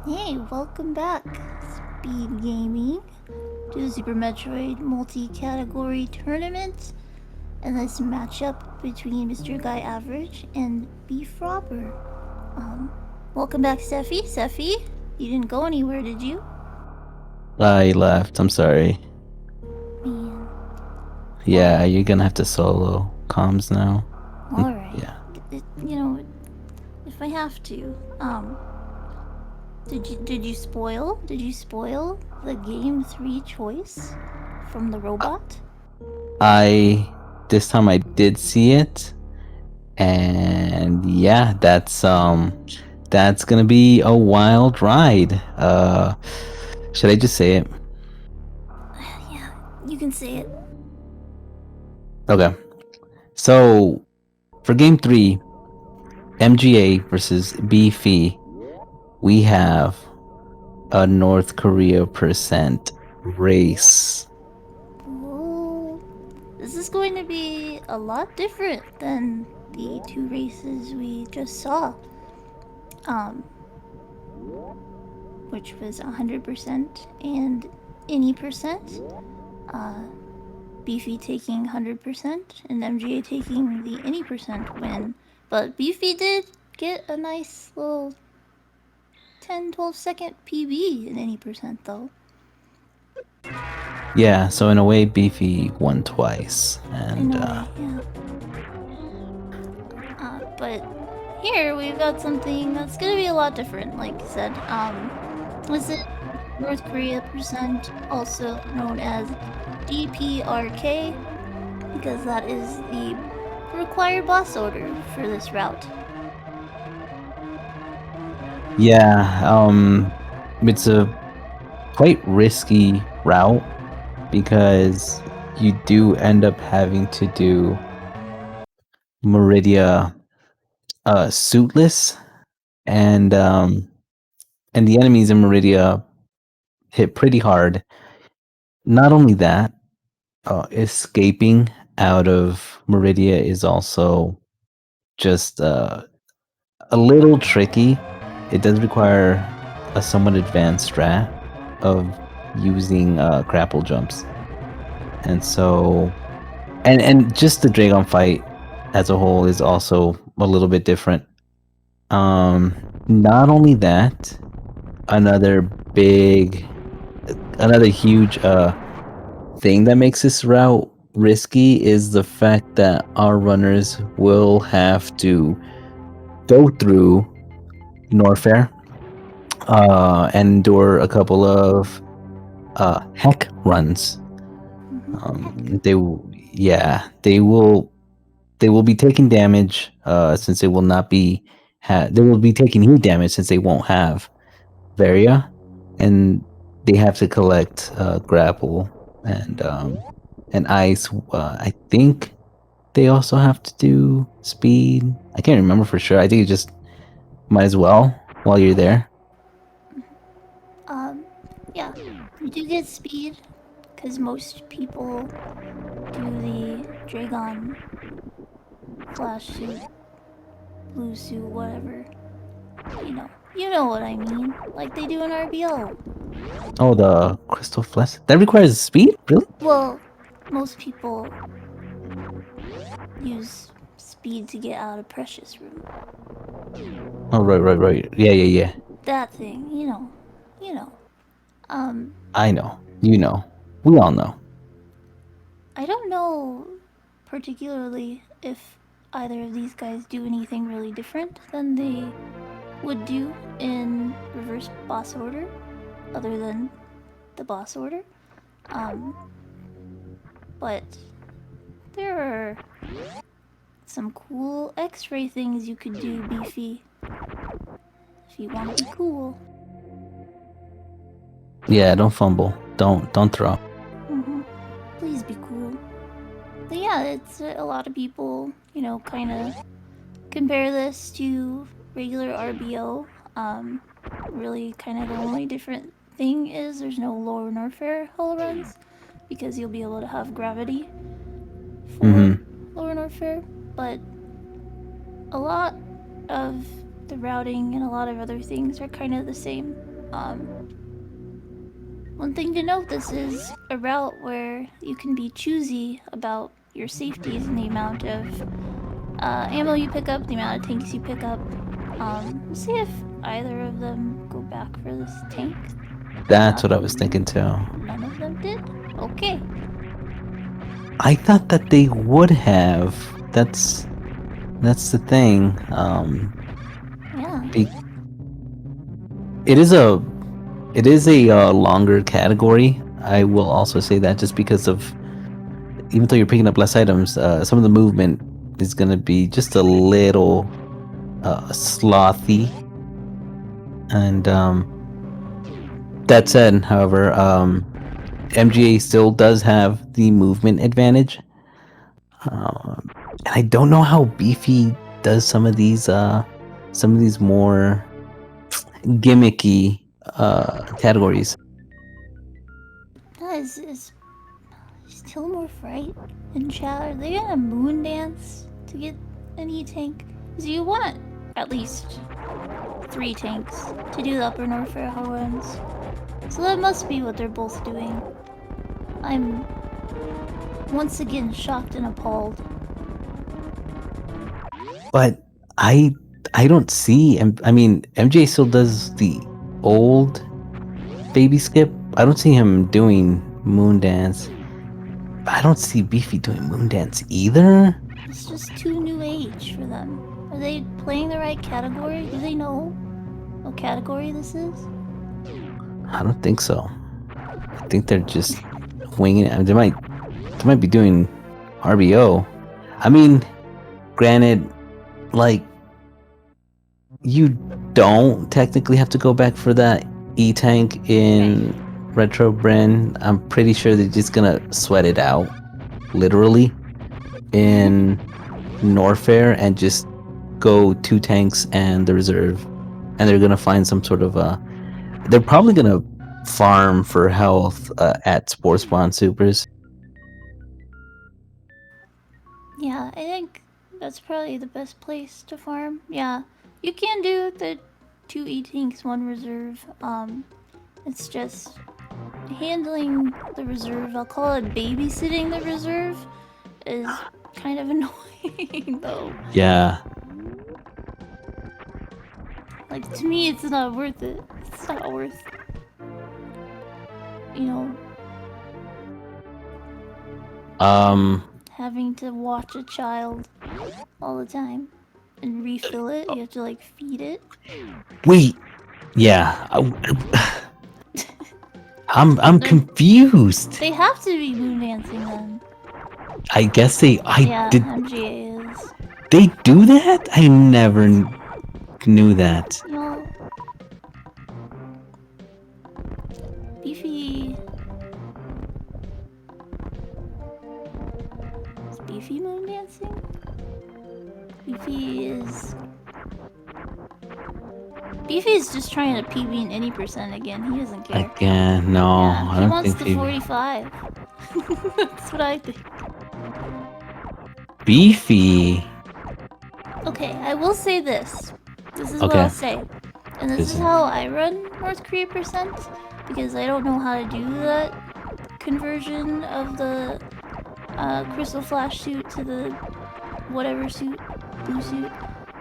Hey, welcome back, Speed Gaming, to the Super Metroid multi-category tournament and this matchup between MrGuyAverage and BFrobber. Um, welcome back, Seffi. Seffi, you didn't go anywhere, did you? I left. I'm sorry. Man, Yeah, well, you're gonna have to solo comms now. all right. Yeah. You know, if I have to, did you spoil? Did you spoil the game 3 choice from the robot? I this time I did see it, and yeah, that's gonna be a wild ride. Should I just say it? Yeah, you can say it. Okay. So for game 3, MGA versus Beefy, we have a North Korea percent race. Whoa. This is going to be a lot different than the two races we just saw. Um, which was 100% and any percent. Uh, Beefy taking 100% and MGA taking the any percent win. But Beefy did get a nice little 10-12 second PB in any percent though. Yeah, so in a way, Beefy won twice, In and a way, yeah. But here we've got something that's gonna be a lot different, like I said. Was it North Korea percent, also known as DPRK, because that is the required boss order for this route. yeah, it's a quite risky route because you do end up having to do Meridia suitless, and and the enemies in Meridia hit pretty hard. Not only that, escaping out of Meridia is also just a little tricky. It does require a somewhat advanced strat of using grapple jumps, and so and just the Dragon fight as a whole is also a little bit different. Not only that, another big, another huge thing that makes this route risky is the fact that our runners will have to go through Norfair and endure a couple of heck runs. Heck. They yeah, they will be taking damage since they will not be they will be taking heat damage since they won't have Varia, and they have to collect grapple and ice. I think they also have to do speed. I can't remember for sure. I think you just might as well while you're there. Um, yeah, you do get speed, because most people do the Dragon flash suit, blue suit, whatever. You know what I mean. Like they do in RBO. Oh, the crystal flesh that requires speed, really? Well, most people use speed to get out of Precious Room. Oh, right. Yeah. That thing, you know. Um, I know. You know. We all know. I don't know particularly if either of these guys do anything really different than they would do in reverse boss order, other than the boss order. Um, but there are some cool X-ray things you could do, Beefy, if you want to be cool. Yeah, don't fumble. Don't throw. Mm-hmm. Please be cool. But yeah, it's a lot of people, kind of compare this to regular RBO. Um, really, kind of the only different thing is there's no lower Norfair hull runs because you'll be able to have gravity for Mm-hmm. lower Norfair. But a lot of the routing and a lot of other things are kind of the same. One thing to note, this is a route where you can be choosy about your safeties and the amount of ammo you pick up, the amount of tanks you pick up. Let's see if either of them go back for this tank. That's what I was thinking too. None of them did? Okay. I thought that they would have. That's the thing. Yeah. It is a longer category. I will also say that just because of, even though you're picking up less items, some of the movement is going to be just a little slothy. And that said, however, MGA still does have the movement advantage. And I don't know how Beefy does some of these more gimmicky categories. Is Tilmorph right in chat? Are they gonna moon dance to get an E-tank? Because you want at least 3 tanks to do the Upper Norfair runs. So that must be what they're both doing. I'm once again shocked and appalled. But I don't see. I mean, MJ still does the old baby skip. I don't see him doing moon dance. I don't see Beefy doing moon dance either. It's just too new age for them. Are they playing the right category? Do they know what category this is? I don't think so. I think they're just winging it. They might be doing RBO. I mean, granted, like, you don't technically have to go back for that E-tank in Retro Bren. I'm pretty sure they're just gonna sweat it out, literally, in Norfair and just go 2 tanks and the reserve. And they're gonna find some sort of they're probably gonna farm for health at Sports Spawn Supers. Yeah, I think that's probably the best place to farm. Yeah, you can do the 2 E-tanks, 1 reserve. It's just handling the reserve, I'll call it babysitting the reserve, is kind of annoying though. Yeah. Like, to me, it's not worth it. It's not worth, you know, having to watch a child all the time and refill it. You have to, like, feed it. Wait. Yeah. I'm confused. They have to be moon dancing then. I guess they. Yeah, MGA is. They do that? I never knew that. You know, Beefy. Is Beefy moon dancing? Beefy is. Beefy's just trying to PB in any percent again. He doesn't care. Again, no. Yeah, I he don't wants think the 45. That's what I think. Beefy. Okay, I will say this. This is what Okay. I'll say. And this is how I run North Korea percent, because I don't know how to do that conversion of the crystal flash suit to the whatever suit, blue suit,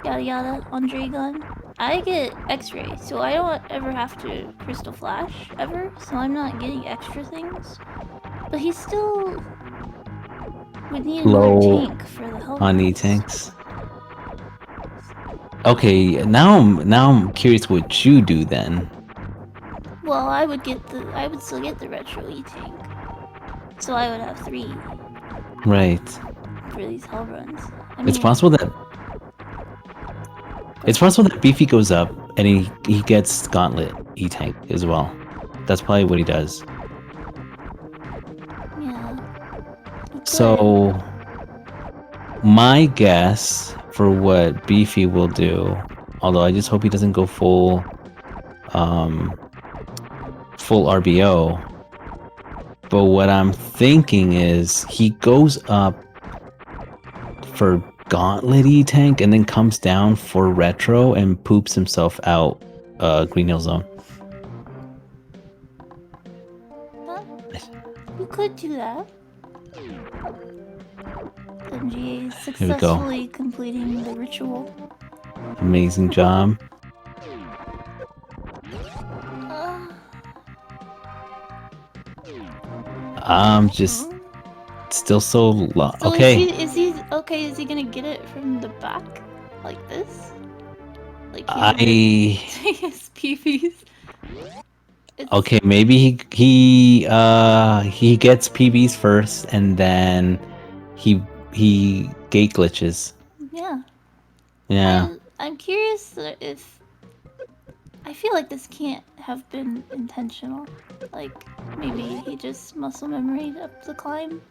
yada yada, Andre gun. I get x-ray, so I don't ever have to crystal flash ever, so I'm not getting extra things. But he still would need another tank for the health on boost. E-tanks. Okay, now I'm curious what you do then. Well, I would still get the retro E-tank. So I would have 3 Right. for these hell runs. I mean, It's possible that Beefy goes up and he gets Gauntlet E-tank as well. That's probably what he does. Yeah. So my guess for what Beefy will do, although I just hope he doesn't go full RBO, but what I'm thinking is he goes up for gauntlet-y tank and then comes down for retro and poops himself out Green Hill Zone. You could do that. MGA is Here we go. successfully completing the ritual. Amazing job. I'm just still so low. So okay. Is he okay? Is he gonna get it from the back, like this? Like his PVs. Okay, maybe he gets PBs first and then he gate glitches. Yeah. Yeah. I'm curious if I feel like this can't have been intentional. Like maybe he just muscle memoried up the climb,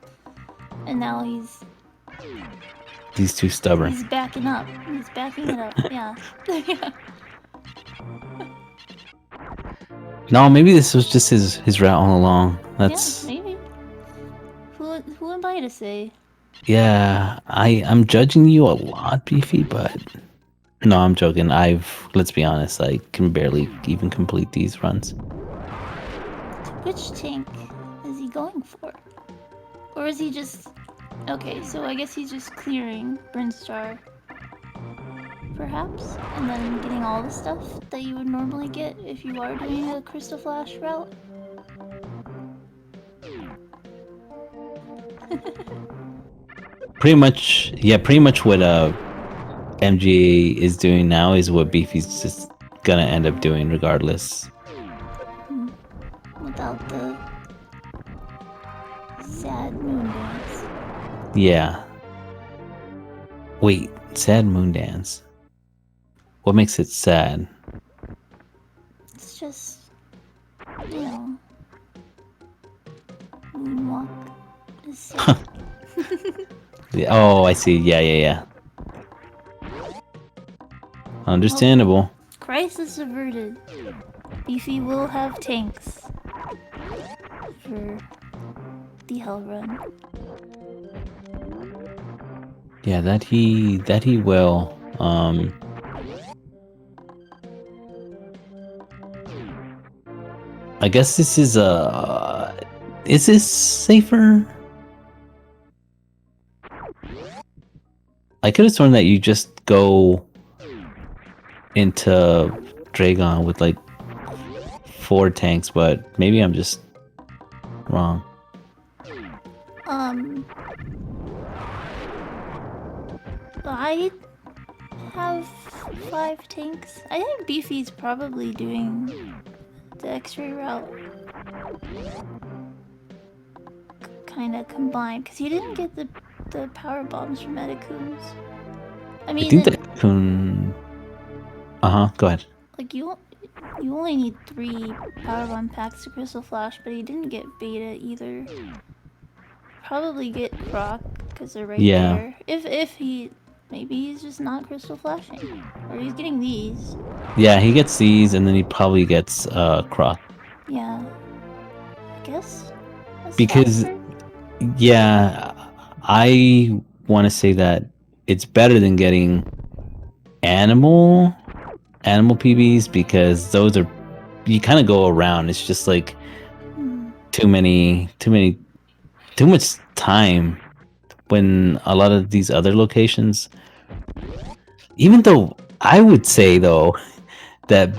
and now he's too stubborn. He's backing up. He's backing it up. Yeah. Yeah. No, maybe this was just his route all along. That's yeah, maybe. Who am I to say? Yeah, I'm judging you a lot, Beefy, but no, I'm joking. Let's be honest, I can barely even complete these runs. Which tank is he going for? Or is he just... Okay, so I guess he's just clearing Brinstar, perhaps? And then getting all the stuff that you would normally get if you are doing a Crystal Flash route? Pretty much what MGA is doing now is what Beefy's just gonna end up doing regardless. Without the sad moon dance. Yeah. Wait, sad moon dance. What makes it sad? It's just, you know, moonwalk is sad. Oh, I see. Yeah. Understandable. Crisis averted. Beefy will have tanks for the hell run. Yeah, that he will. I guess this is this safer? I could have sworn that you just go into Dragon with like 4 tanks, but maybe I'm just wrong. I have 5 tanks. I think Beefy's probably doing the X-ray route kind of combined, because he didn't get the power bombs from Edicoons. I mean, I think Edicoon... go ahead. Like, you only need 3 power bomb packs to Crystal Flash, but he didn't get beta either. Probably get Croc, because they're right there. If he... Maybe he's just not Crystal Flashing. Or he's getting these. Yeah, he gets these, and then he probably gets Croc. Yeah. I guess? Because, yeah, I want to say that it's better than getting animal PBs, because those are... You kind of go around. It's just like too much time when a lot of these other locations, even though I would say though that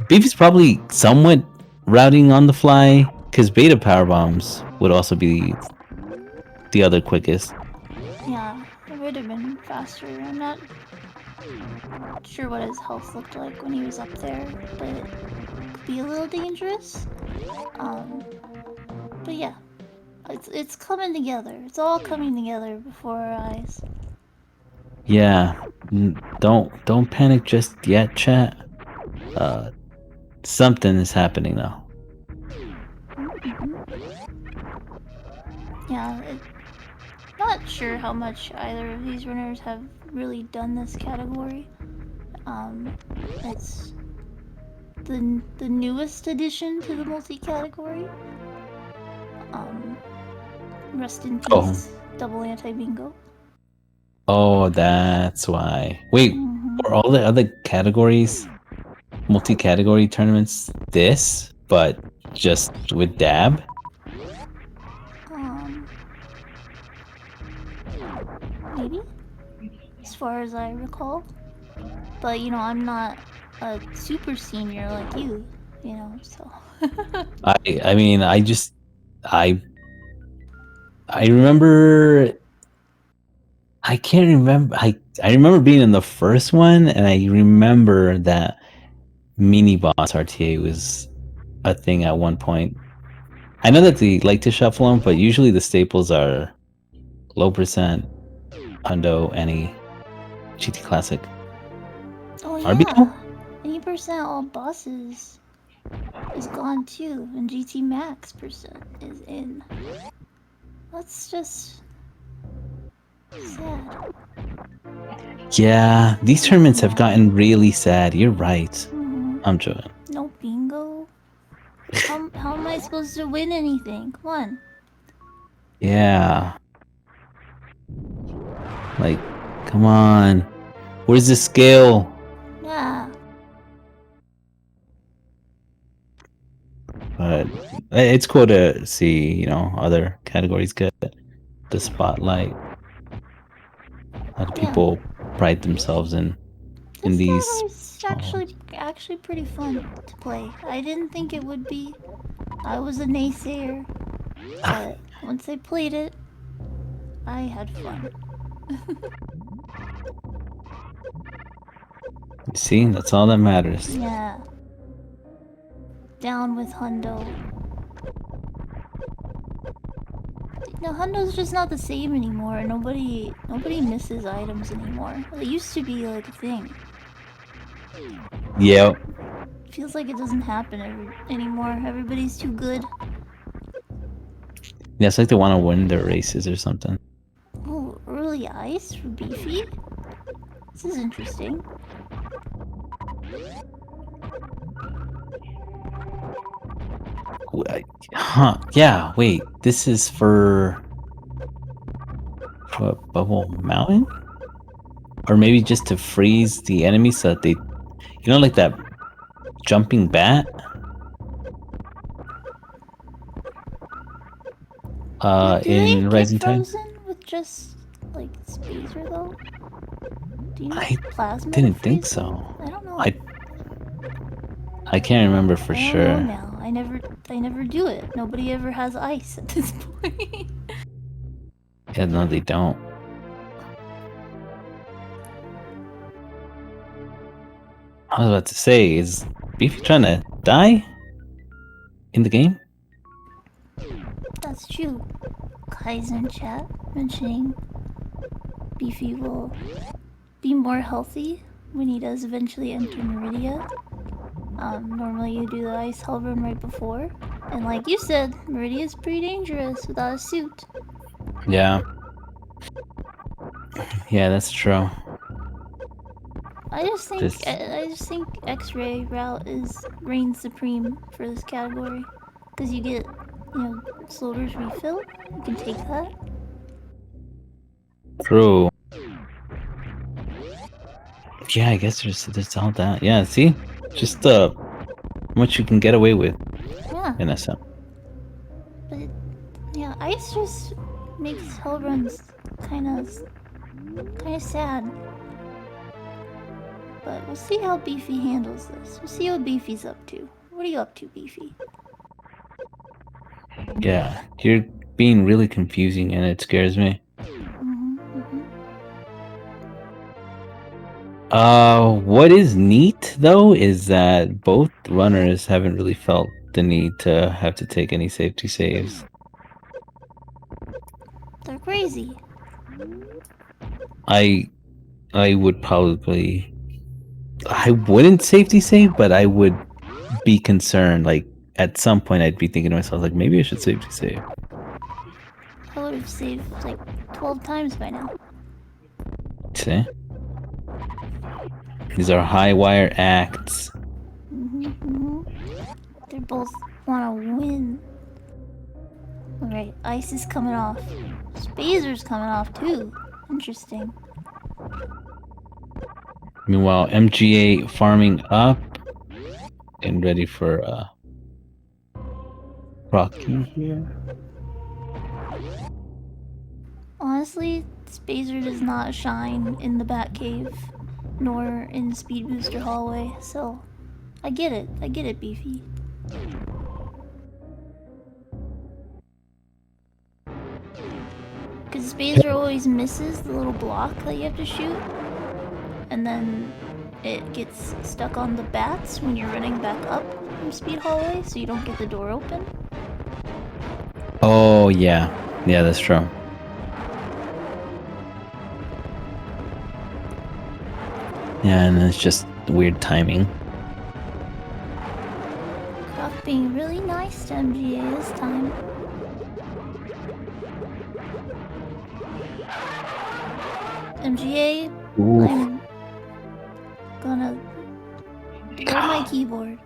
Beefy's probably somewhat routing on the fly, because beta power bombs would also be the other quickest. Yeah, it would have been faster. I'm not sure what his health looked like when he was up there, but it could be a little dangerous. But yeah, it's coming together. It's all coming together before our eyes. Yeah, don't panic just yet, chat. Something is happening though. Yeah, not sure how much either of these runners have really done this category. It's the newest addition to the multi-category. Rest in peace, double anti-bingo. Oh, that's why. Wait, were all the other categories, multi-category tournaments, this, but just with dab? Maybe, as far as I recall. But you know, I'm not a super senior like you. You know, so. I mean, I remember. I can't remember. I remember being in the first one, and I remember that mini boss RTA was a thing at one point. I know that they like to shuffle them, but usually the staples are low percent, hundo, any GT Classic, Oh RBO. yeah, 80% all bosses is gone too, and GT Max percent is in. That's just sad. Yeah, these tournaments have gotten really sad. You're right. I'm joking. No bingo. How am I supposed to win anything? Come on. Yeah. Like, come on. Where's the skill? Yeah. But it's cool to see, you know, other categories get the spotlight. A lot of Yeah. people pride themselves in This these. category is actually pretty fun to play. I didn't think it would be. I was a naysayer, but once I played it, I had fun. See, that's all that matters. Yeah. Down with Hundo. No, Hundo's just not the same anymore. Nobody misses items anymore. It used to be like a thing. Yep. Feels like it doesn't happen anymore. Everybody's too good. Yeah, it's like they want to win their races or something. Oh, early ice for Beefy? This is interesting. Huh. Yeah, wait. This is for what, Bubble Mountain? Or maybe just to freeze the enemy so that they, you know, like that jumping bat? Do they In get Rising Tide? frozen with just like Spacer though? Do you need I plasma to didn't think freeze them? so. I don't know. I can't remember for I don't know sure. now. I never do it. Nobody ever has ice at this point. Yeah, no, they don't. I was about to say, is Beefy trying to die in the game? That's true. Kaizen chat mentioning Beefy will be more healthy when he does eventually enter Meridia. Normally you do the ice hell run right before. And like you said, Meridia is pretty dangerous without a suit. Yeah. Yeah, that's true. I just think X-ray route is reigns supreme for this category. Because you get, you know, Slaughter's refill. You can take that. True. Yeah, I guess there's all that. Yeah, see? Just how much you can get away with Yeah. in SM. But yeah, ice just makes hell runs kinda sad. But we'll see how Beefy handles this. We'll see what Beefy's up to. What are you up to, Beefy? Yeah, you're being really confusing and it scares me. What is neat though is that both runners haven't really felt the need to have to take any safety saves. They're crazy. I would probably, I wouldn't safety save, but I would be concerned. Like at some point, I'd be thinking to myself, like maybe I should safety save. I would have saved like 12 times by now. See, these are high wire acts. They both want to win. Alright, ice is coming off. Spazer's coming off too. Interesting. Meanwhile, MGA farming up and ready for Rocky here. Honestly, Spazer does not shine in the Batcave, nor in Speed Booster Hallway, so I get it, Beefy. Because Spazer always misses the little block that you have to shoot, and then it gets stuck on the bats when you're running back up from Speed Hallway, so you don't get the door open. Oh, yeah. Yeah, that's true. Yeah, and it's just weird timing. Croc being really nice to MGA this time. MGA, Ooh. I'm gonna throw my keyboard.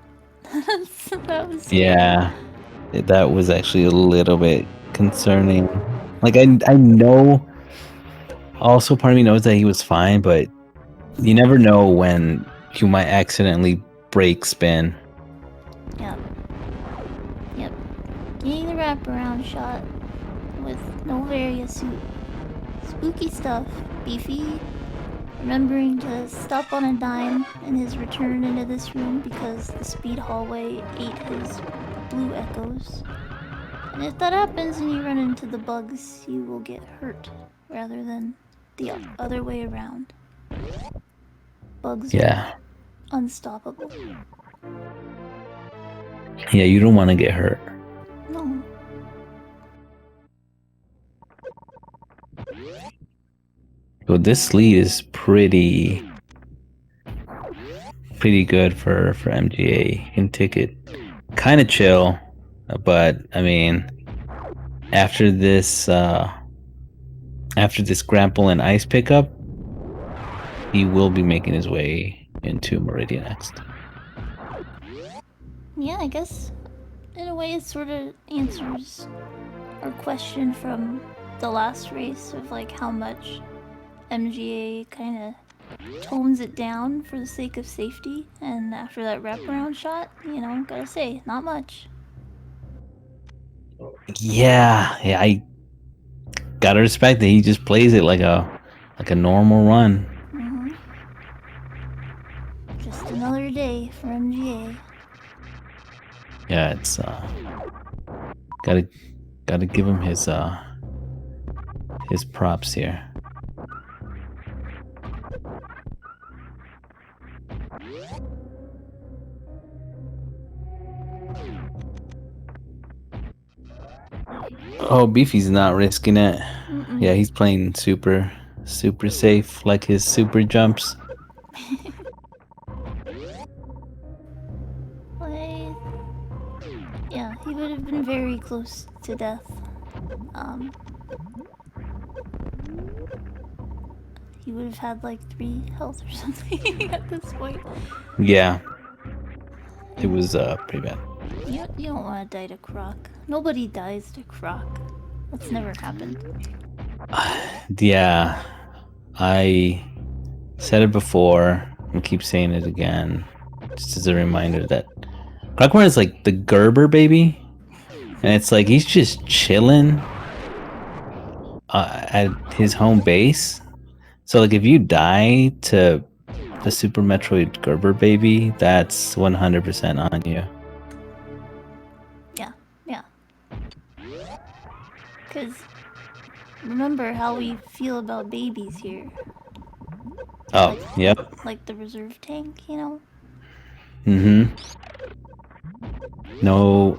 That was scary. Yeah, that was actually a little bit concerning. Like, I know, also part of me knows that he was fine, but you never know when you might accidentally break spin. Yep. Getting the wraparound shot with no various suit. Spooky stuff, Beefy. Remembering to stop on a dime in his return into this room because the speed hallway ate his blue echoes. And if that happens and you run into the bugs, you will get hurt rather than the other way around. Bugs are unstoppable. Yeah, you don't want to get hurt. No. So this lead is pretty good for MGA. You can take it kind of chill, but I mean, after this grapple and ice pickup, he will be making his way into Meridian next. Yeah, I guess in a way it sort of answers our question from the last race of like how much MGA kind of tones it down for the sake of safety, and after that wraparound shot, you know, gotta say, not much. Yeah, I gotta respect that he just plays it like a normal run. Just another day for MGA. Yeah, it's gotta give him his props here. Oh, Beefy's not risking it. Yeah, he's playing super safe, like his super jumps. Yeah, he would have been very close to death. He would have had like 3 health or something at this point. Yeah. It was pretty bad. You don't want to die to Croc. Nobody dies to Croc. That's never happened. Yeah. I said it before and keep saying it again. Just as a reminder that Crocmore is like the Gerber baby. And it's like he's just chilling at his home base. So like if you die to the Super Metroid Gerber baby, that's 100% on you. Yeah. Because remember how we feel about babies here. Oh, yep. Like the reserve tank, you know? Mm-hmm. No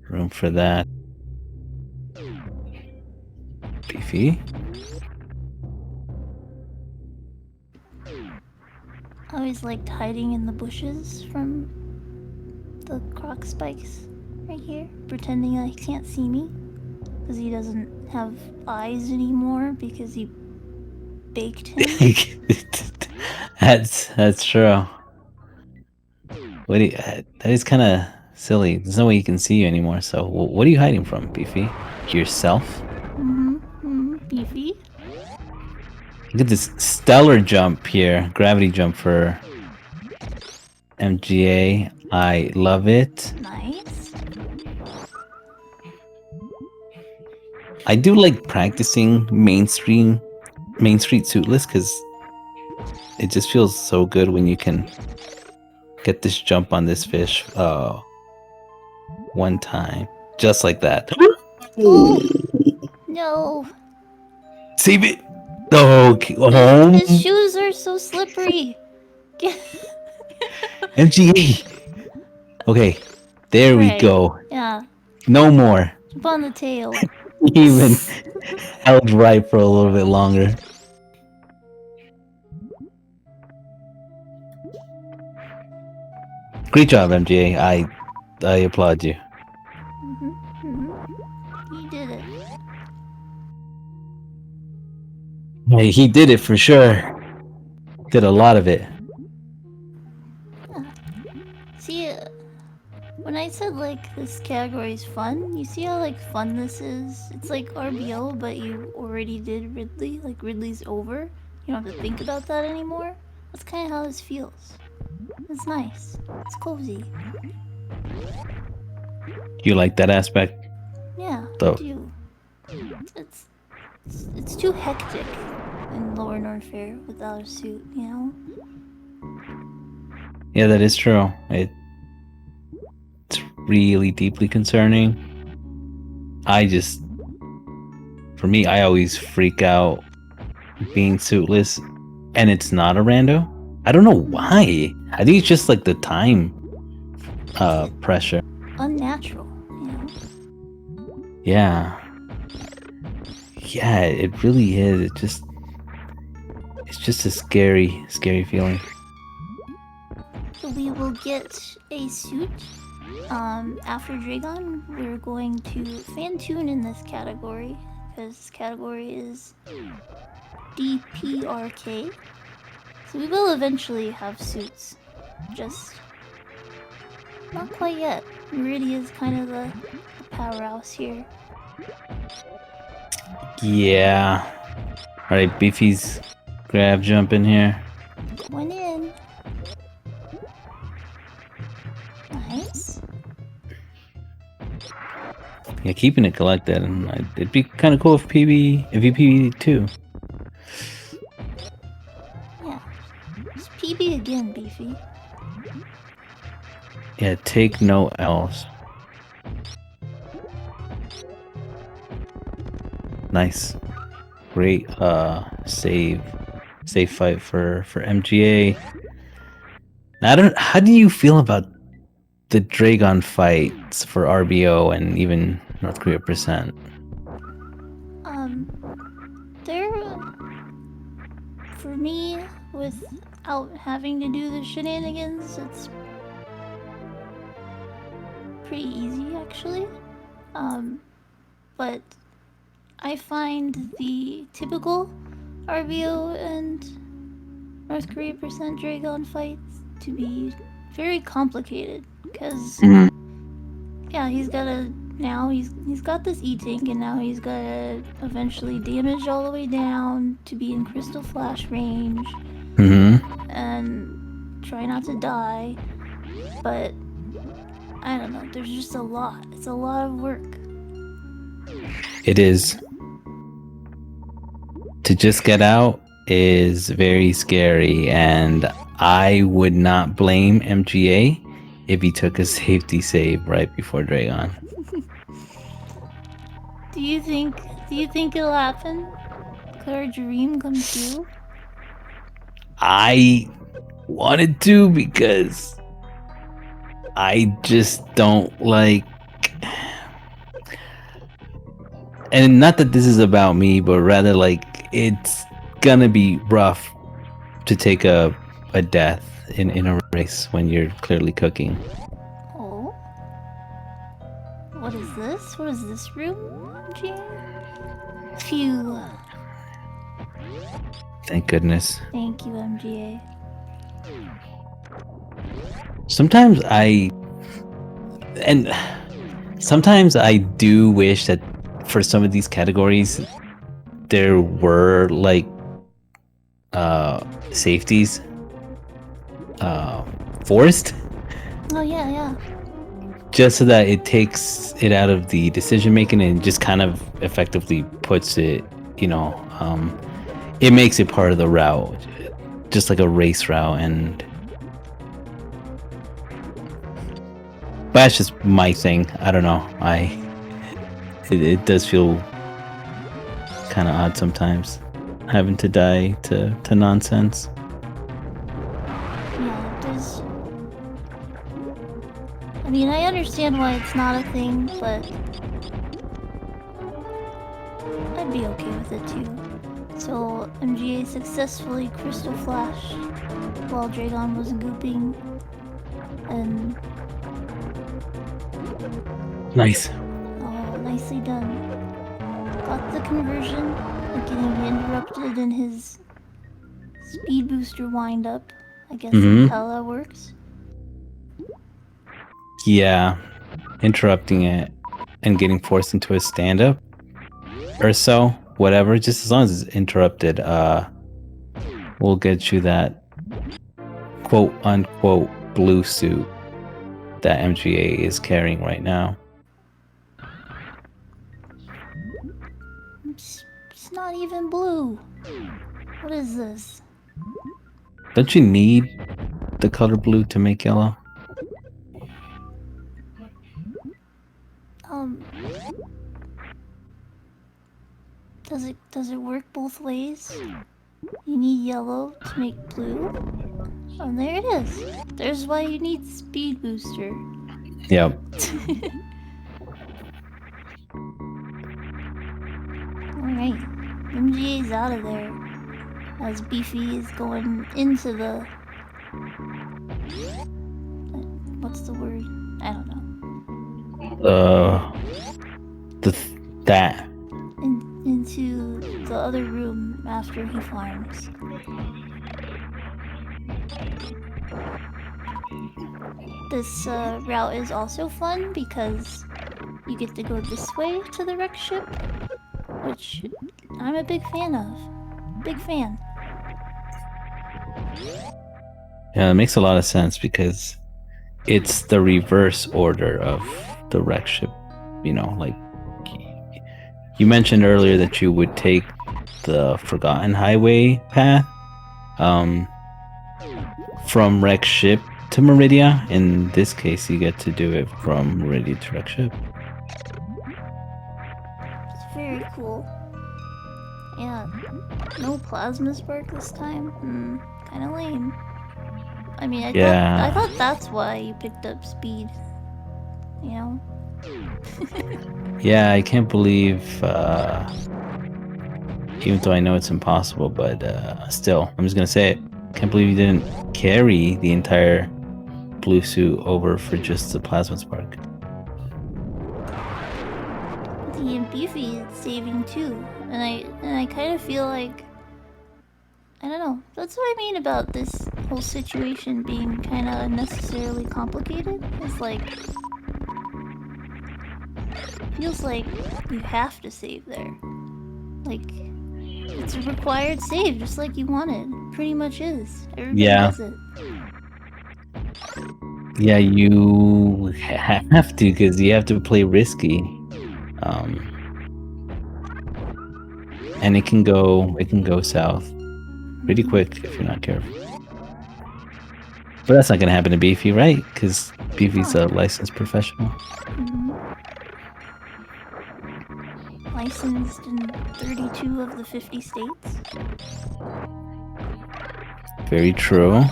room for that. Beefy. I always liked hiding in the bushes from the Croc spikes right here, pretending like he can't see me. Because he doesn't have eyes anymore because he baked him. That's true. That is kind of silly. There's no way he can see you anymore. So what are you hiding from, Beefy? Yourself? Beefy. Look at this stellar jump here. Gravity jump for MGA. I love it. Nice. I do like practicing Main Street suitless because it just feels so good when you can get this jump on this fish one time. Just like that. Oh, no. Save it! Oh, His shoes are so slippery. MGA! Okay, there we Right. go. Yeah. No more. Jump on the tail. Even held right for a little bit longer. Great job, MGA. I applaud you. He did it. Hey, he did it for sure. Did a lot of it. Yeah. See, when I said like this category is fun, you see how like fun this is? It's like RBO, but you already did Ridley. Like Ridley's over. You don't have to think about that anymore. That's kind of how this feels. It's nice. It's cozy. You like that aspect? Yeah, So. I do. It's too hectic in Lower Norfair without a suit, you know? Yeah, that is true. It's really deeply concerning. For me, I always freak out being suitless, and it's not a rando. I don't know why. I think it's just like the time pressure. Unnatural, you know? Yeah. Yeah, it really is. It's just a scary feeling. So we will get a suit. After Dragon, we're going to fan tune in this category, because this category is DPRK. So we will eventually have suits. Just not quite yet. Meridia is kind of the powerhouse here. Yeah. Alright, Beefy's grab jump in here. Going in. Nice. Yeah, keeping it collected, and it'd be kind of cool if you PB too. Yeah. Just PB again, Beefy. Yeah, take no else. Nice. Great save fight for MGA. How do you feel about the Dragon fights for RBO and even North Korea percent? They're for me, without having to do the shenanigans, it's pretty easy actually. But I find the typical RBO and North Korea percent Dragon fights to be very complicated because yeah, he's got this E-Tank, and now he's gotta eventually damage all the way down to be in Crystal Flash range and try not to die. But I don't know, there's just a lot. It's a lot of work. It is. To just get out is very scary, and I would not blame MGA if he took a safety save right before Dragon. Do you think it'll happen? Could our dream come true? I wanted to because I just don't like, and not that this is about me, but rather like it's gonna be rough to take a death in a race when you're clearly cooking. Oh? What is this? What is this room, Gene? Phew. Thank goodness. Thank you, MGA. Sometimes I do wish that for some of these categories there were like safeties forced. Oh yeah. Just so that it takes it out of the decision making and just kind of effectively puts it, it makes it part of the route, just like a race route. And but that's just my thing. I don't know. It does feel kind of odd sometimes having to die to nonsense. Yeah, there's. I mean, I understand why it's not a thing, but I'd be okay with it too. So MGA successfully Crystal Flash while Dragon was gooping, and Nice. oh, nicely done. Got the conversion, like getting interrupted in his speed booster wind up. I guess is how that works. Yeah, interrupting it and getting forced into a stand-up or so, whatever, just as long as it's interrupted, we'll get you that quote-unquote blue suit that MGA is carrying right now. It's not even blue. What is this? Don't you need the color blue to make yellow? Does it work both ways? You need yellow to make blue? Oh, there it is. There's why you need speed booster. Yep. Alright, MGA's out of there. As Beefy is going into the... What's the word? I don't know. That. Into the other room after he farms. This route is also fun because you get to go this way to the wreck ship, which I'm a big fan of. Big fan. Yeah, it makes a lot of sense because it's the reverse order of the wreck ship. Like you mentioned earlier that you would take the Forgotten Highway path from wreck ship to Meridia. In this case, you get to do it from Meridia to wreck ship. It's very cool. Yeah, no plasma spark this time. Kind of lame. I mean, I thought that's why you picked up speed. Yeah, I can't believe, even though I know it's impossible, but still, I'm just gonna say it. Can't believe you didn't carry the entire blue suit over for just the plasma spark. The Beefy is saving too, and I kind of feel like, I don't know. That's what I mean about this whole situation being kind of unnecessarily complicated. It's like, feels like you have to save there. Like, it's a required save, just like you wanted. Pretty much is. Everybody does it. Yeah, you have to, because you have to play risky. And it can go south pretty quick if you're not careful. But that's not gonna happen to Beefy, right? Because Beefy's a licensed professional. Licensed in 32 of the 50 states. Very true.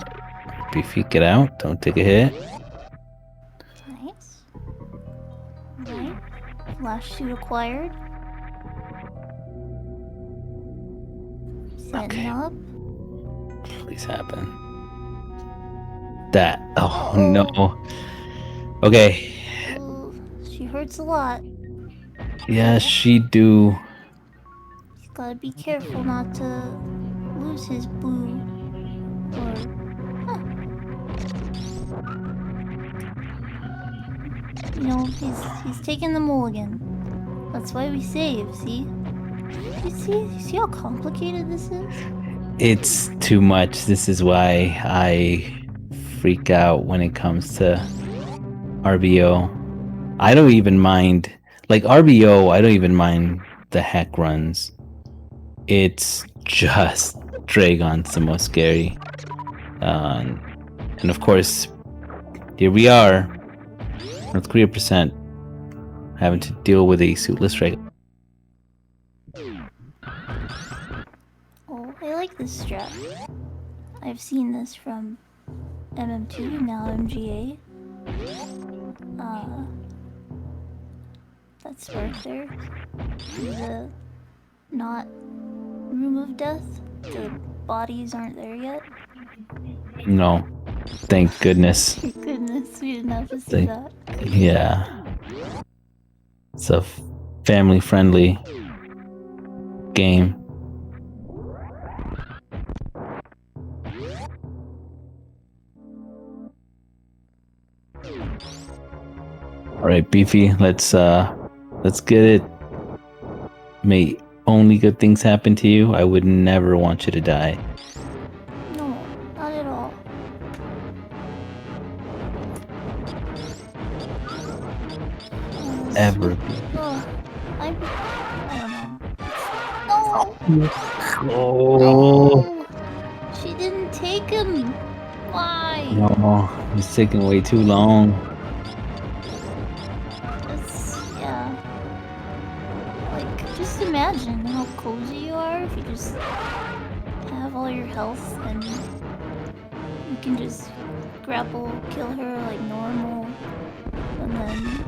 Beefy, get out. Don't take a hit. Nice. Right. Flash suit acquired. Setting up. Please happen. That. Oh no. Okay. Ooh, she hurts a lot. Yeah, she do. He's gotta be careful not to lose his blue. Or... he's taking the mulligan. That's why we save, see? You see how complicated this is? It's too much. This is why I freak out when it comes to RBO. I don't even mind, like RBO, I don't even mind the hack runs. It's just Dragon's the most scary. And of course, here we are, North Korea percent, having to deal with a suitless Dragon. Oh, I like this strap. I've seen this from MM2, now MGA. That spark there. The not room of death. The bodies aren't there yet. No, thank goodness. Thank goodness we didn't have to see that. Yeah. It's a family-friendly game. All right, Beefy, let's get it. May only good things happen to you. I would never want you to die. No, not at all. Ever. Oh, I don't know. Oh. No! She didn't take him! Why? No, it's taking way too long. Yeah. Like, just imagine how cozy you are if you just have all your health and you can just grapple, kill her like normal, and then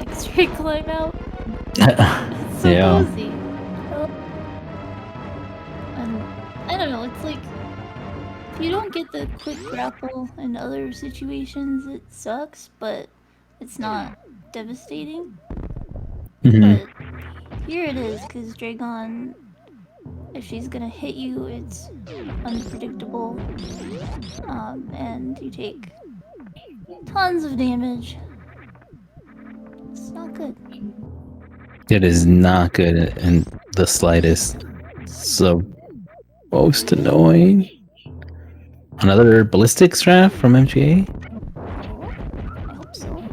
X-ray climb out. It's so Yeah. cozy. And I don't know, it's like if you don't get the quick grapple in other situations, it sucks, but it's not devastating. Mhm. But here it is, because Dragon, if she's gonna hit you, it's unpredictable, and you take tons of damage. It's not good. It is not good in the slightest. So most annoying. Another ballistics draft from MGA? Oh, I hope so.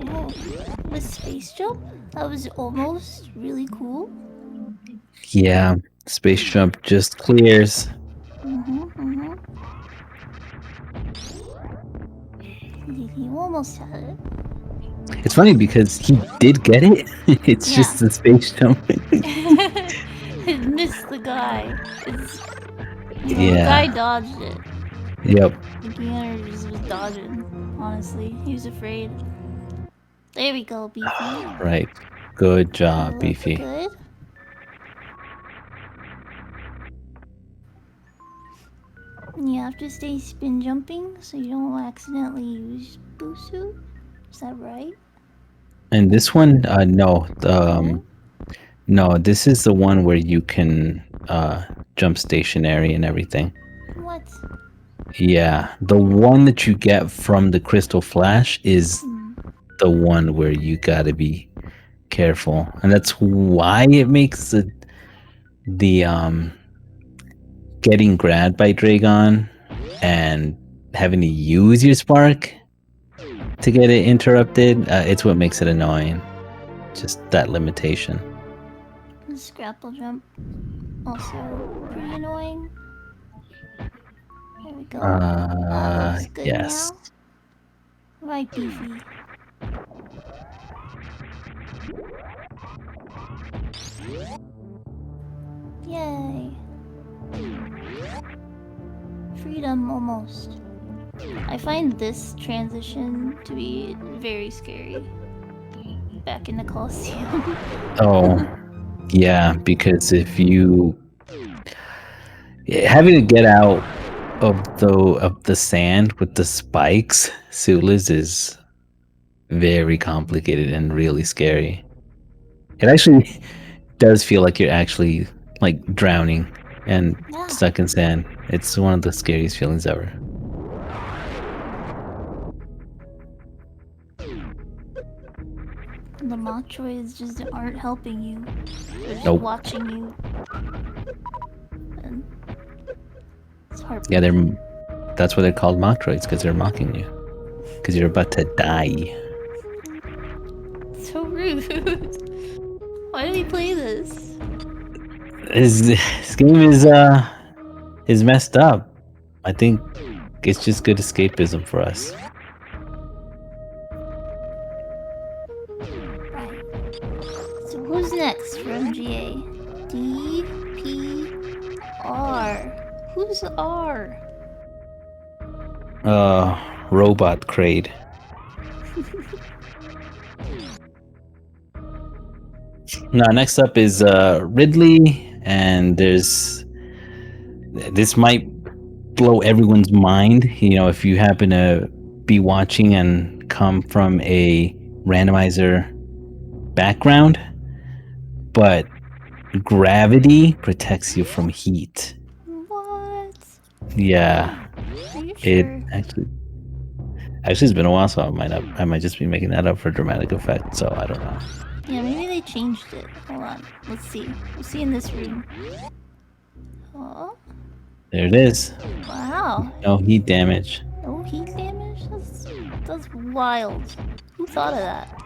Oh, the space jump? That was almost really cool. Yeah, space jump just clears. You almost had it. It's funny because he did get it. It's Yeah. just the space jump. It missed the guy. The guy dodged it. Yep. McGuyAverage just was dodging, honestly. He was afraid. There we go, Beefy. Right. Good job, Beefy. Good. You have to stay spin jumping so you don't accidentally use Boosu. Is that right? And this one, no. No, this is the one where you can jump stationary and everything. What? Yeah, the one that you get from the Crystal Flash is the one where you gotta be careful, and that's why it makes the getting grabbed by Dragon and having to use your spark to get it interrupted. It's what makes it annoying. Just that limitation. The scrapple jump, also pretty annoying. There we go. Looks good Yes. now. Right, Beefy. Yay. Freedom almost. I find this transition to be very scary. Back in the Coliseum. Oh, yeah, because if you having to get out of the sand with the spikes, suitless is very complicated and really scary. It actually does feel like you're actually like drowning and stuck in sand. It's one of the scariest feelings ever. The Metroids just aren't helping you. They're just Nope. watching you. And it's hard. Yeah, that's why they're called Metroids, because they're mocking you. Because you're about to die. So rude. Why do we play this? This game is messed up. I think it's just good escapism for us. Right. So who's next for MGA? D, P, R. Who's R? Robot Kraid. Now, next up is Ridley, and this might blow everyone's mind. You know, if you happen to be watching and come from a randomizer background, but gravity protects you from heat. What? Yeah, Are you it sure? actually it's been a while, so I might just be making that up for dramatic effect. So I don't know. Yeah, maybe they changed it. Hold on. Let's see. We'll see in this room. Oh, There it is. wow. No heat damage. No heat damage? That's wild. Who thought of that?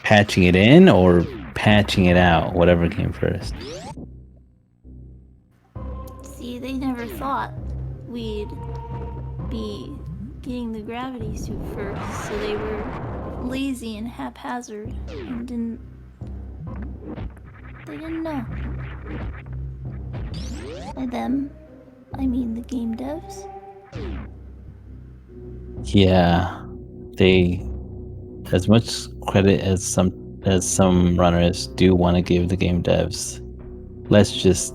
Patching it in or patching it out, whatever came first. See, they never thought we'd be getting the gravity suit first, so they were lazy and haphazard and they didn't know. By them, I mean the game devs. Yeah, they, as much credit as some runners do want to give the game devs, let's just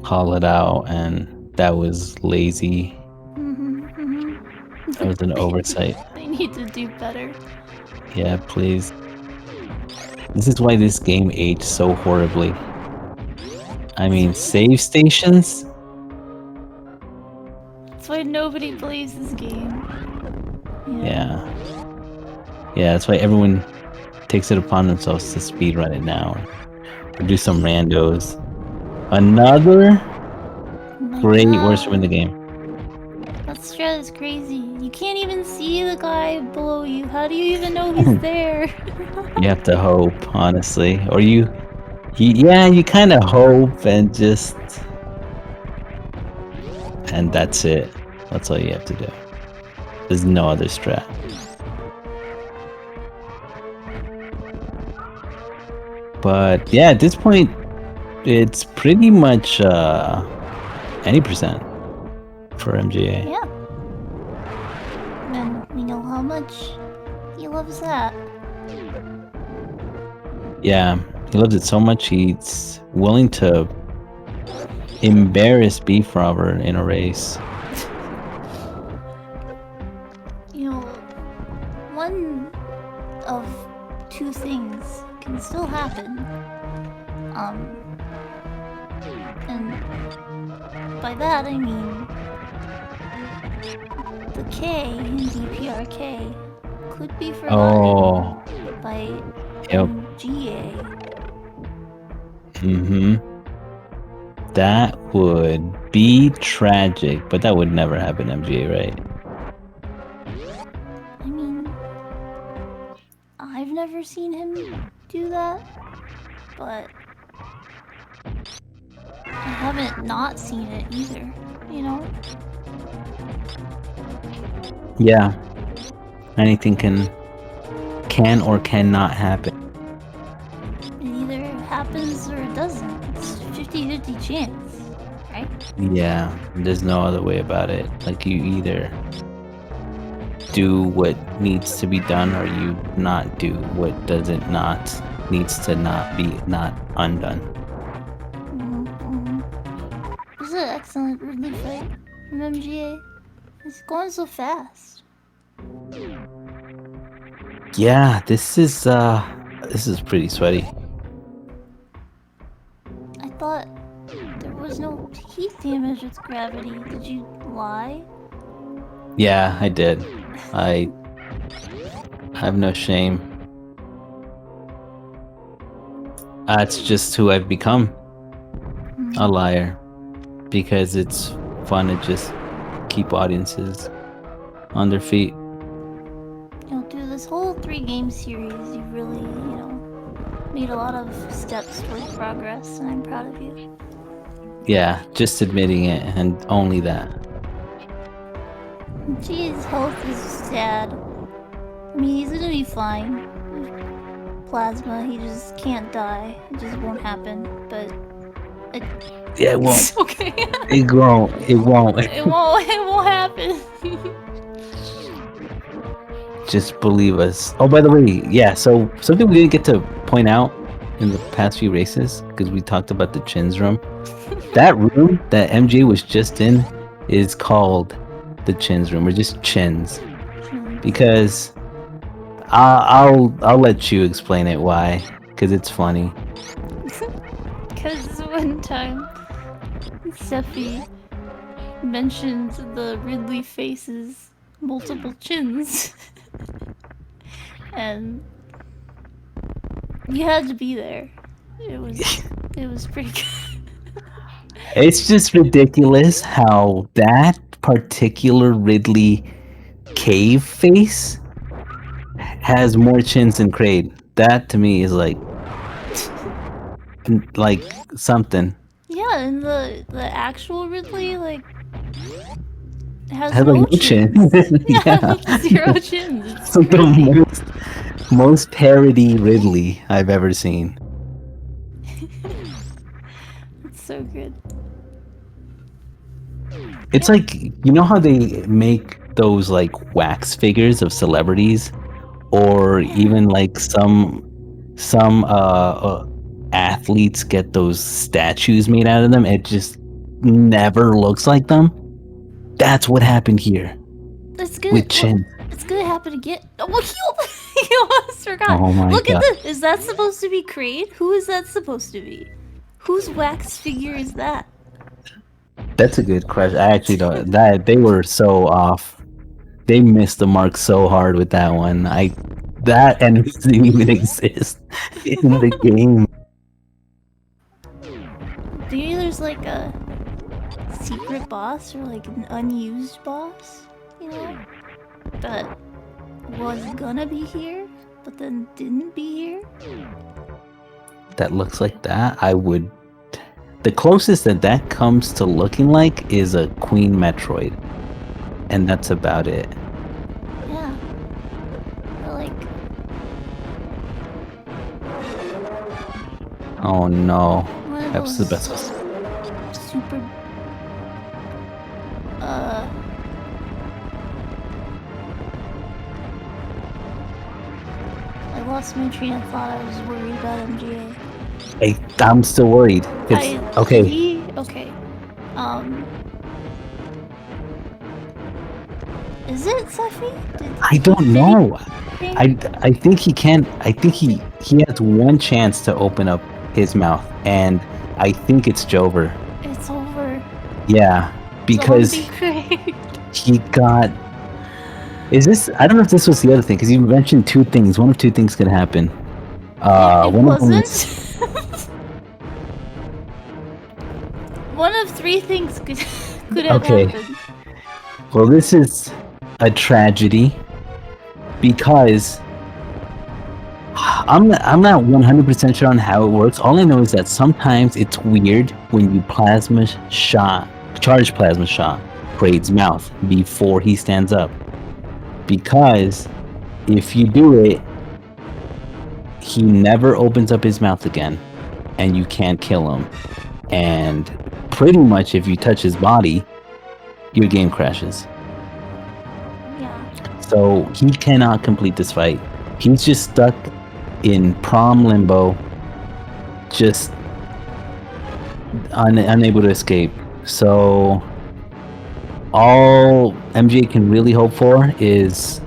call it out, and that was lazy. That was an oversight. They need to do better. Yeah, please. This is why this game aged so horribly. I mean, save stations? That's why nobody plays this game. You know? Yeah. Yeah, that's why everyone takes it upon themselves to speedrun it now. Or do some randos. Another Oh my great God. worship in the game. That strat is crazy. You can't even see the guy below you. How do you even know he's there? You have to hope, honestly. Or you kind of hope and just... And that's it. That's all you have to do. There's no other strat. But yeah, at this point, it's pretty much any percent for MGA. Yeah. And we know how much he loves that. Yeah, he loves it so much he's willing to embarrass BFrobber in a race. You know, one of two things can still happen. And by that I mean the K in DPRK could be forgotten Oh, by yep. MGA. That would be tragic, but that would never happen, MGA, right? I mean, I've never seen him do that, but I haven't not seen it either, you know? Yeah. Anything can or cannot happen. It either happens or it doesn't. It's 50-50 chance, right? Yeah, there's no other way about it. Like, you either do what needs to be done or you not do what needs to not be undone. It was an excellent Ridley fight from MGA. It's going so fast. Yeah, this is pretty sweaty. I thought there was no heat damage with gravity. Did you lie? Yeah, I did. I have no shame. That's just who I've become. A liar. Because it's fun to just keep audiences on their feet. Through this whole 3-game series, you've really, made a lot of steps towards progress, and I'm proud of you. Yeah, just admitting it, and only that. G's health is sad. I mean, he's gonna be fine. With plasma, he just can't die. It just won't happen, but... Yeah, it won't. Okay. It won't. It won't. It won't happen. Just believe us. Oh, by the way, yeah, so something we didn't get to point out in the past few races, because we talked about the Chins room. That room that MJ was just in is called the Chins room, or just Chins. Because I'll let you explain it why, because it's funny. Because one time, Sephi mentioned the Ridley face's multiple chins. And you had to be there. It was pretty good. It's just ridiculous how that particular Ridley cave face has more chins than Kraid. That to me is like something. Yeah, and the actual Ridley has Has no like no chins. chin. Yeah, 0 chins. It's So crazy. the most parody Ridley I've ever seen. It's so good. It's like, you know how they make those like wax figures of celebrities, or even like some athletes get those statues made out of them. It just never looks like them. That's what happened here. It's good. With Chin. It's gonna happen again. Oh, you almost forgot. Oh my Look God. at this. Is that supposed to be Kraid? Who is that supposed to be? Whose wax figure is that? That's a good question. I actually don't. That they were so off. They missed the mark so hard with that one. That enemy didn't even exist in the game. Maybe there's like a secret boss or like an unused boss, that was gonna be here, but then didn't be here. That looks like that. I would. The closest that comes to looking like is a Queen Metroid, and that's about it. Yeah. Or Oh no. one of That's those the best. super. I lost my train of thought. I was worried about MGA. Hey, I'm still worried. Okay. Okay. Is it Sephi? I don't know. I think he can. I think he has one chance to open up his mouth, and I think it's Jover. It's over. Yeah, because he got. Is this? I don't know if this was the other thing, because you mentioned two things. One of two things could happen. It one wasn't. of them is, one of three things could have happened. Well, this is a tragedy because I'm not 100% sure on how it works. All I know is that sometimes it's weird when you charge plasma shot Kraid's mouth before he stands up, because if you do it, he never opens up his mouth again, and you can't kill him. And pretty much, if you touch his body, your game crashes. Yeah. So he cannot complete this fight. He's just stuck in prom limbo, just unable to escape. So all MJ can really hope for is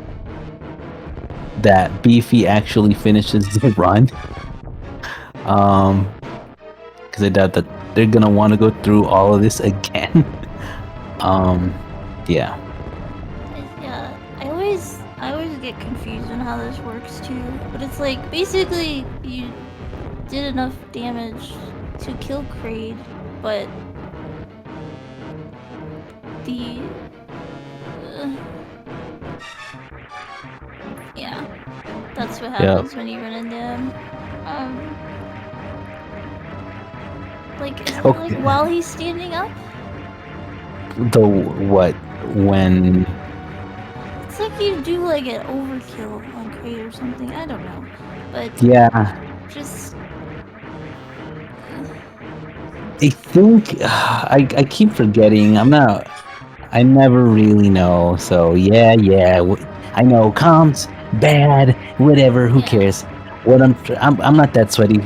that Beefy actually finishes the run. Because I doubt that they're gonna want to go through all of this again. Yeah. Yeah. I always get confused on how this works too. But it's like basically you did enough damage to kill Kraid, but the yeah, that's what happens when you run into him. Like, isn't it like while he's standing up? The what? When? It's like you do like an overkill on Kraid or something. I don't know, but Yeah. just. I think I keep forgetting. I never really know. So yeah. I know comms bad. Whatever. Who cares? What I'm not that sweaty.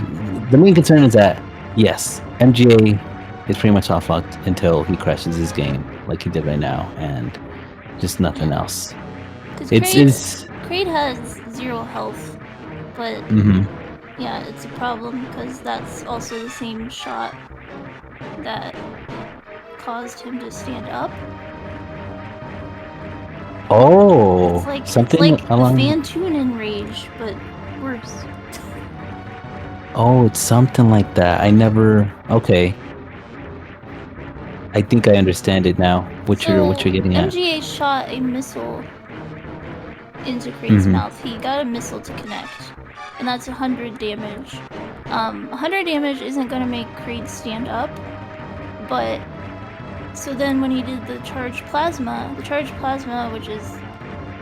The main concern is that yes, MGA is pretty much off locked until he crashes his game like he did right now, and just nothing else. Kraid has 0 health, but yeah, it's a problem because that's also the same shot that caused him to stand up. Oh, it's like along. Fantoon in Rage, but worse. Oh, it's something like that. I never. Okay. I think I understand it now. What you're getting at. MGA shot a missile into Kraid's mouth. He got a missile to connect, and that's 100 damage. 100 damage isn't gonna make Kraid stand up, but so then when he did the charged plasma, which is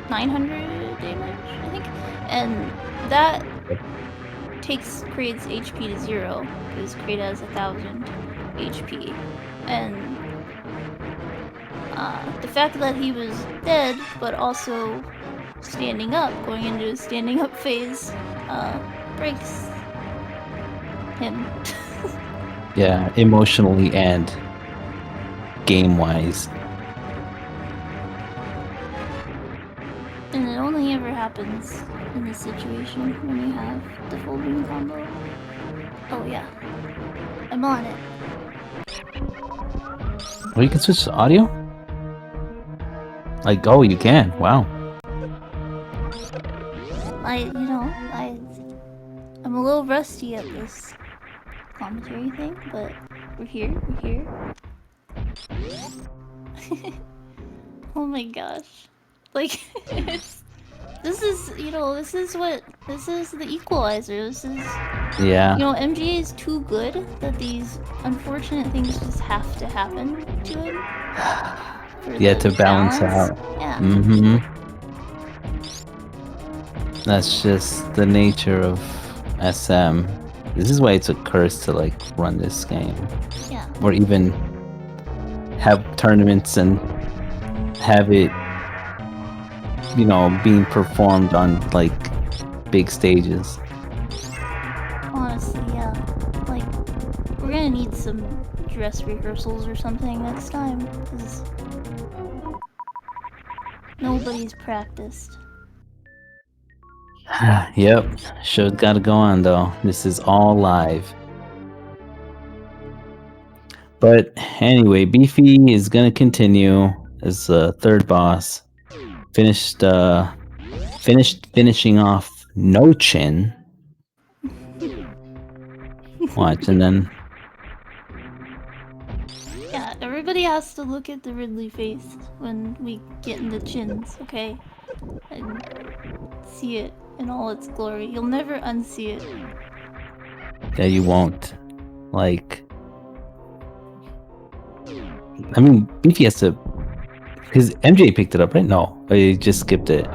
900 damage, I think, and that takes Kraid's HP to 0 because Kraid has 1000 HP, and the fact that he was dead but also standing up, going into his standing up phase, breaks him. Yeah, emotionally and game-wise. And it only ever happens in this situation when you have the full beam combo. Oh yeah, I'm on it. Well, you can switch to audio? Like, oh, you can. Wow. I'm a little rusty at this commentary thing, but we're here. Oh my gosh. Like, this is the equalizer. This is, yeah. MGA is too good that these unfortunate things just have to happen to him. Yeah, to balance out. Yeah. That's just the nature of SM. This is why it's a curse to like run this game. Yeah. Or even have tournaments and have it, being performed on like big stages. Honestly, yeah. Like, we're gonna need some dress rehearsals or something next time, because nobody's practiced. Yep, show's gotta go on though. This is all live. But anyway, Beefy is gonna continue as the third boss. Finishing off No Chin. Watch, and then yeah, everybody has to look at the Ridley face when we get into chins, okay? And see it in all its glory. You'll never unsee it. Yeah, you won't. Like, I mean, Beefy has to, because MJ picked it up, right? No, he just skipped it.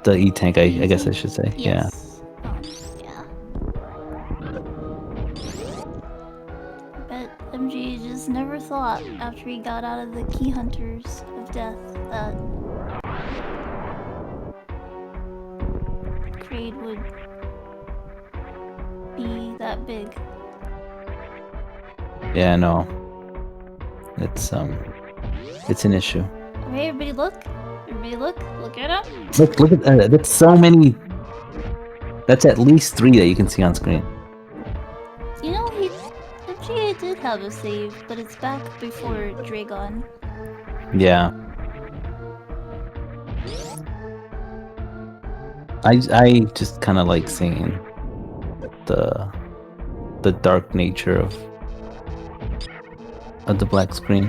The E-Tank, I guess I should say. Yes. Yeah. Bet MJ just never thought, after he got out of the Key Hunters of Death, that Kraid would be that big. Yeah, no. It's an issue. Okay, everybody look. Look at him. Look at that. That's so many. That's at least 3 that you can see on screen. MGA did have a save, but it's back before Dragon. Yeah. I just kind of like seeing the dark nature of the black screen.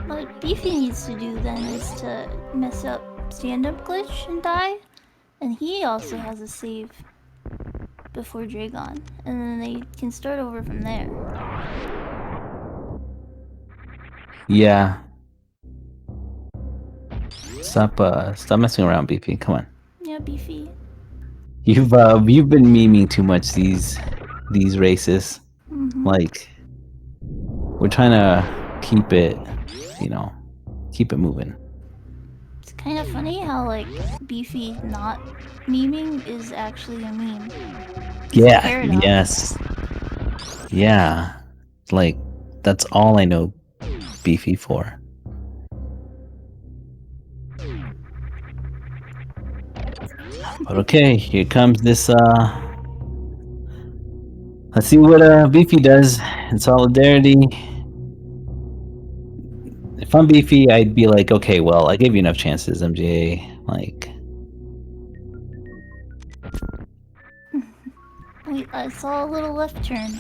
What Beefy needs to do then is to mess up stand-up glitch and die, and he also has a save before Dragon, and then they can start over from there. Yeah. Stop messing around, BP. Come on. Yeah, Beefy. You've been memeing too much these races. Like, we're trying to keep it, keep it moving. It's kind of funny how like Beefy not memeing is actually a meme. It's a Yeah. paradox. Yes. Yeah. Like, that's all I know Beefy for. But okay, here comes this let's see what Beefy does in solidarity. If I'm Beefy, I'd be like, okay, well, I gave you enough chances, MGA. Like, Wait, I saw a little left turn.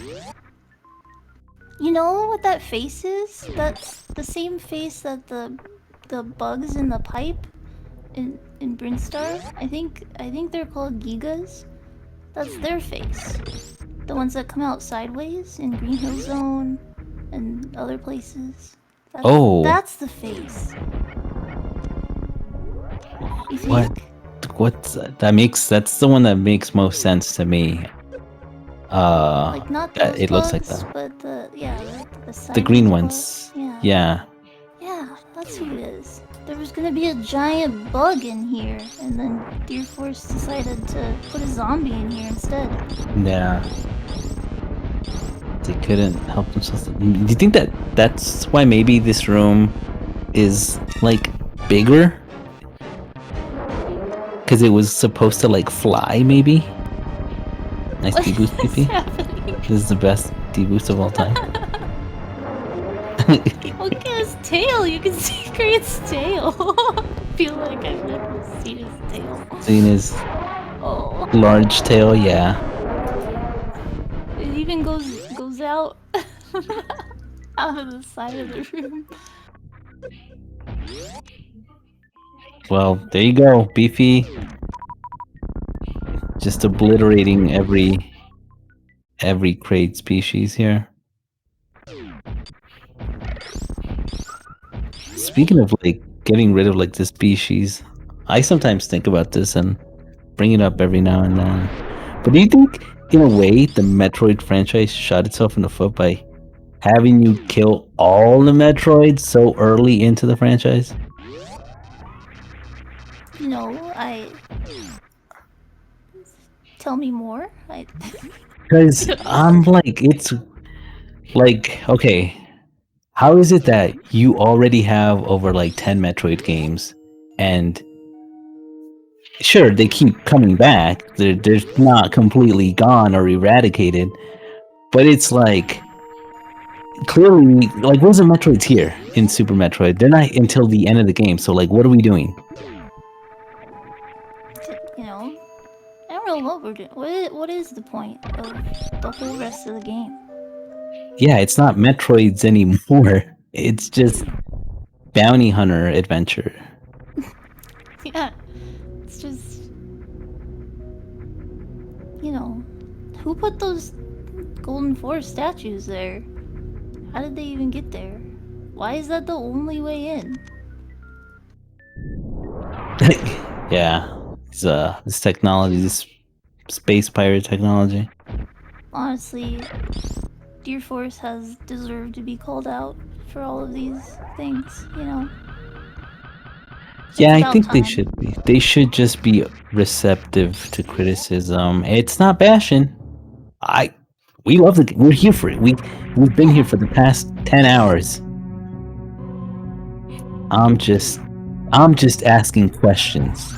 You know what that face is? That's the same face that the bugs in the pipe in Brinstar. I think they're called Gigas. That's their face. The ones that come out sideways in Green Hill Zone and other places. That's the face. You think? What's that's the one that makes most sense to me. Like not those it bugs, looks like that. but the The green bugs. ones. Yeah. Yeah, that's who it is. There was gonna be a giant bug in here, and then Deer Force decided to put a zombie in here instead. Yeah. They couldn't help themselves. Do you think that's why maybe this room is like bigger? Because it was supposed to like fly, maybe? Nice deboost, PP. This is the best deboost of all time. Look at his tail! You can see Grant's tail! I feel like I've never seen his tail. Seen his large tail, yeah. It even goes out out of the side of the room. Well, there you go, Beefy. Just obliterating every crate species here. Speaking of like getting rid of like the species, I sometimes think about this and bring it up every now and then. But do you think, in a way, the Metroid franchise shot itself in the foot by having you kill all the Metroids so early into the franchise? No, Tell me more. Because I'm like, it's like, okay, how is it that you already have over like 10 Metroid games, and sure, they keep coming back, they're not completely gone or eradicated, but it's like, clearly, like, where's the Metroids here in Super Metroid? They're not until the end of the game, so like, what are we doing? You know, I don't know what we're doing. What is the point of the whole rest of the game? Yeah, it's not Metroids anymore. It's just bounty hunter adventure. Yeah, it's just, you know, who put those Golden Forest statues there? How did they even get there? Why is that the only way in? Yeah, this technology, this space pirate technology. Honestly, Deer Force has deserved to be called out for all of these things, you know? Yeah, I think they should be. They should just be receptive to criticism. It's not bashing. We love the game. We're here for it. We've been here for the past 10 hours. I'm just asking questions.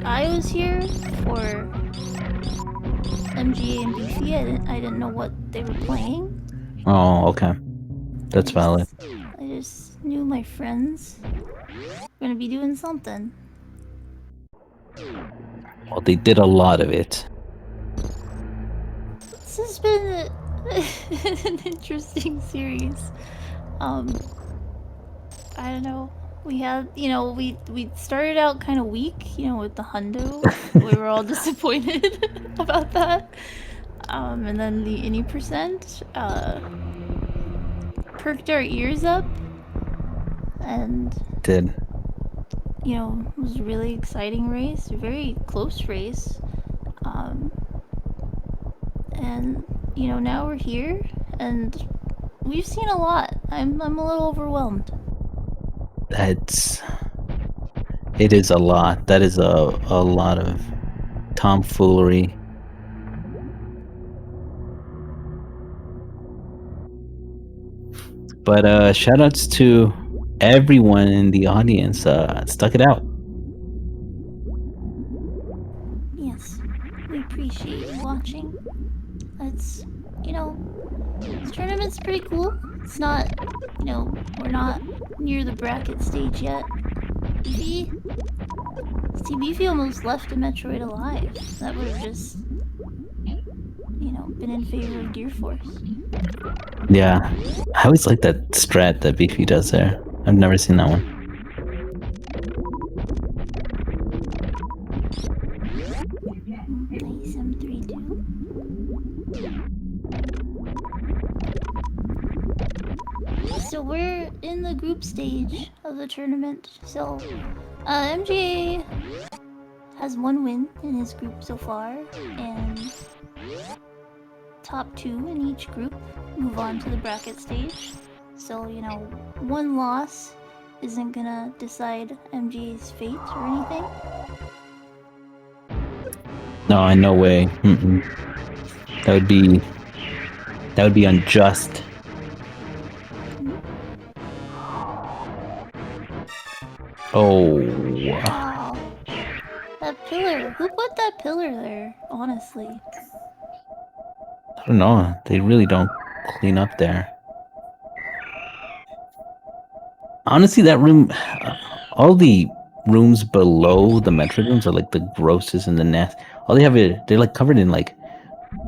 I was here for MGA and Beefy. I didn't know what they were playing. Oh, okay. That's valid. I just knew my friends were gonna be doing something. Well, they did a lot of it. This has been an interesting series. I don't know. We had, we started out kind of weak, with the hundo. We were all disappointed about that. And then the any percent perked our ears up, and Did. it was a really exciting race, a very close race. And now we're here, and we've seen a lot. I'm a little overwhelmed. It is a lot. That is a lot of tomfoolery. But shoutouts to everyone in the audience. Stuck it out. Yes, we appreciate you watching. It's, this tournament's pretty cool. It's not, we're not near the bracket stage yet. Beefy? See, Beefy almost left a Metroid alive. That would have just, been in favor of Gear Force. Yeah. I always like that strat that Beefy does there. I've never seen that one. Nice M32. So we're in the group stage of the tournament. So, MGA has 1 win in his group so far, and top 2 in each group move on to the bracket stage. So, 1 loss isn't gonna decide MGA's fate or anything. No, in no way. That would be unjust. Oh. Wow. That pillar. Who put that pillar there, honestly? I don't know. They really don't clean up there. Honestly, that room, all the rooms below the Metroid rooms are like the grossest in the nest. All they have is they're like covered in like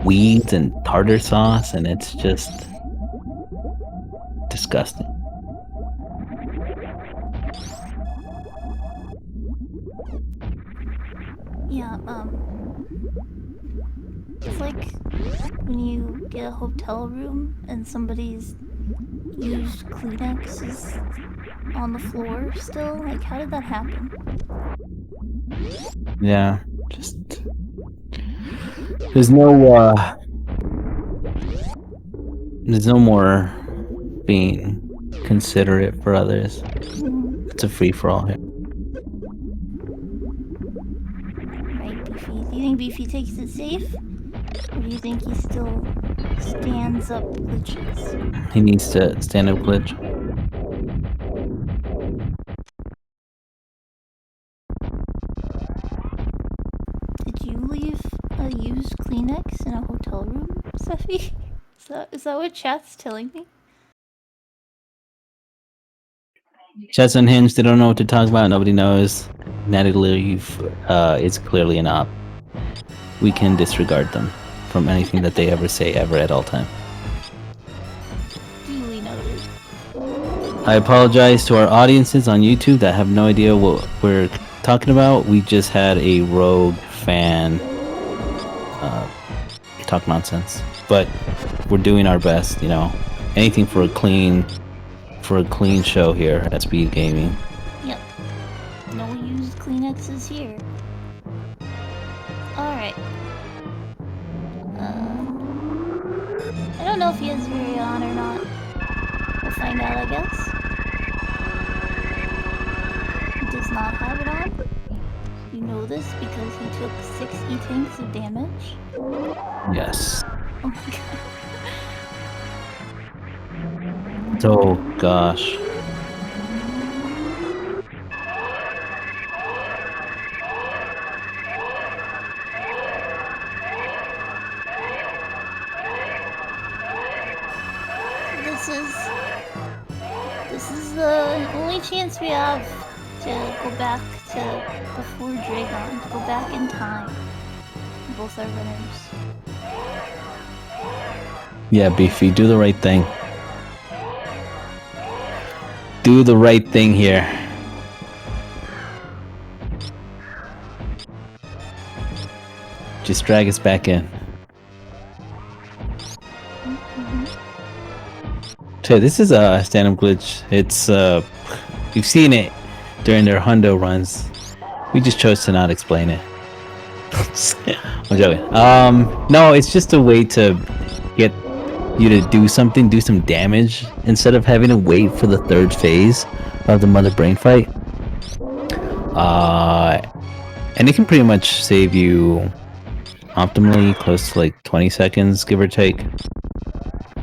weeds and tartar sauce, and it's just disgusting. Yeah, it's like when you get a hotel room and somebody's used Kleenex is on the floor still. Like, how did that happen? Yeah, just there's no more being considerate for others. It's a free for all here. Right, Beefy? Do you think Beefy takes it safe? Or do you think he still stands up glitches? He needs to stand up glitch. Did you leave a used Kleenex in a hotel room, Sephi? Is that what chat's telling me? Chat's unhinged. They don't know what to talk about. Nobody knows. Natty Leaf is clearly an op. We can disregard them from anything that they ever say ever at all time. Duly noted. I apologize to our audiences on YouTube that have no idea what we're talking about. We just had a rogue fan talk nonsense, but we're doing our best. Anything for a clean show here at SpeedGaming. Yep. No used Kleenexes here. Alright. I don't know if he has very on or not. We'll find out, I guess. He does not have it on. You know this because he took 6 E-tanks of damage. Yes. Oh my god. Oh gosh. This is the only chance we have to go back to before Dragon, to go back in time. Both are winners. Yeah, Beefy, do the right thing. Do the right thing here. Just drag us back in. So this is a stand-up glitch. It's you've seen it during their hundo runs. We just chose to not explain it. I'm joking. No, it's just a way to get you to do something, do some damage, instead of having to wait for the third phase of the Mother Brain fight. And it can pretty much save you optimally close to like 20 seconds, give or take.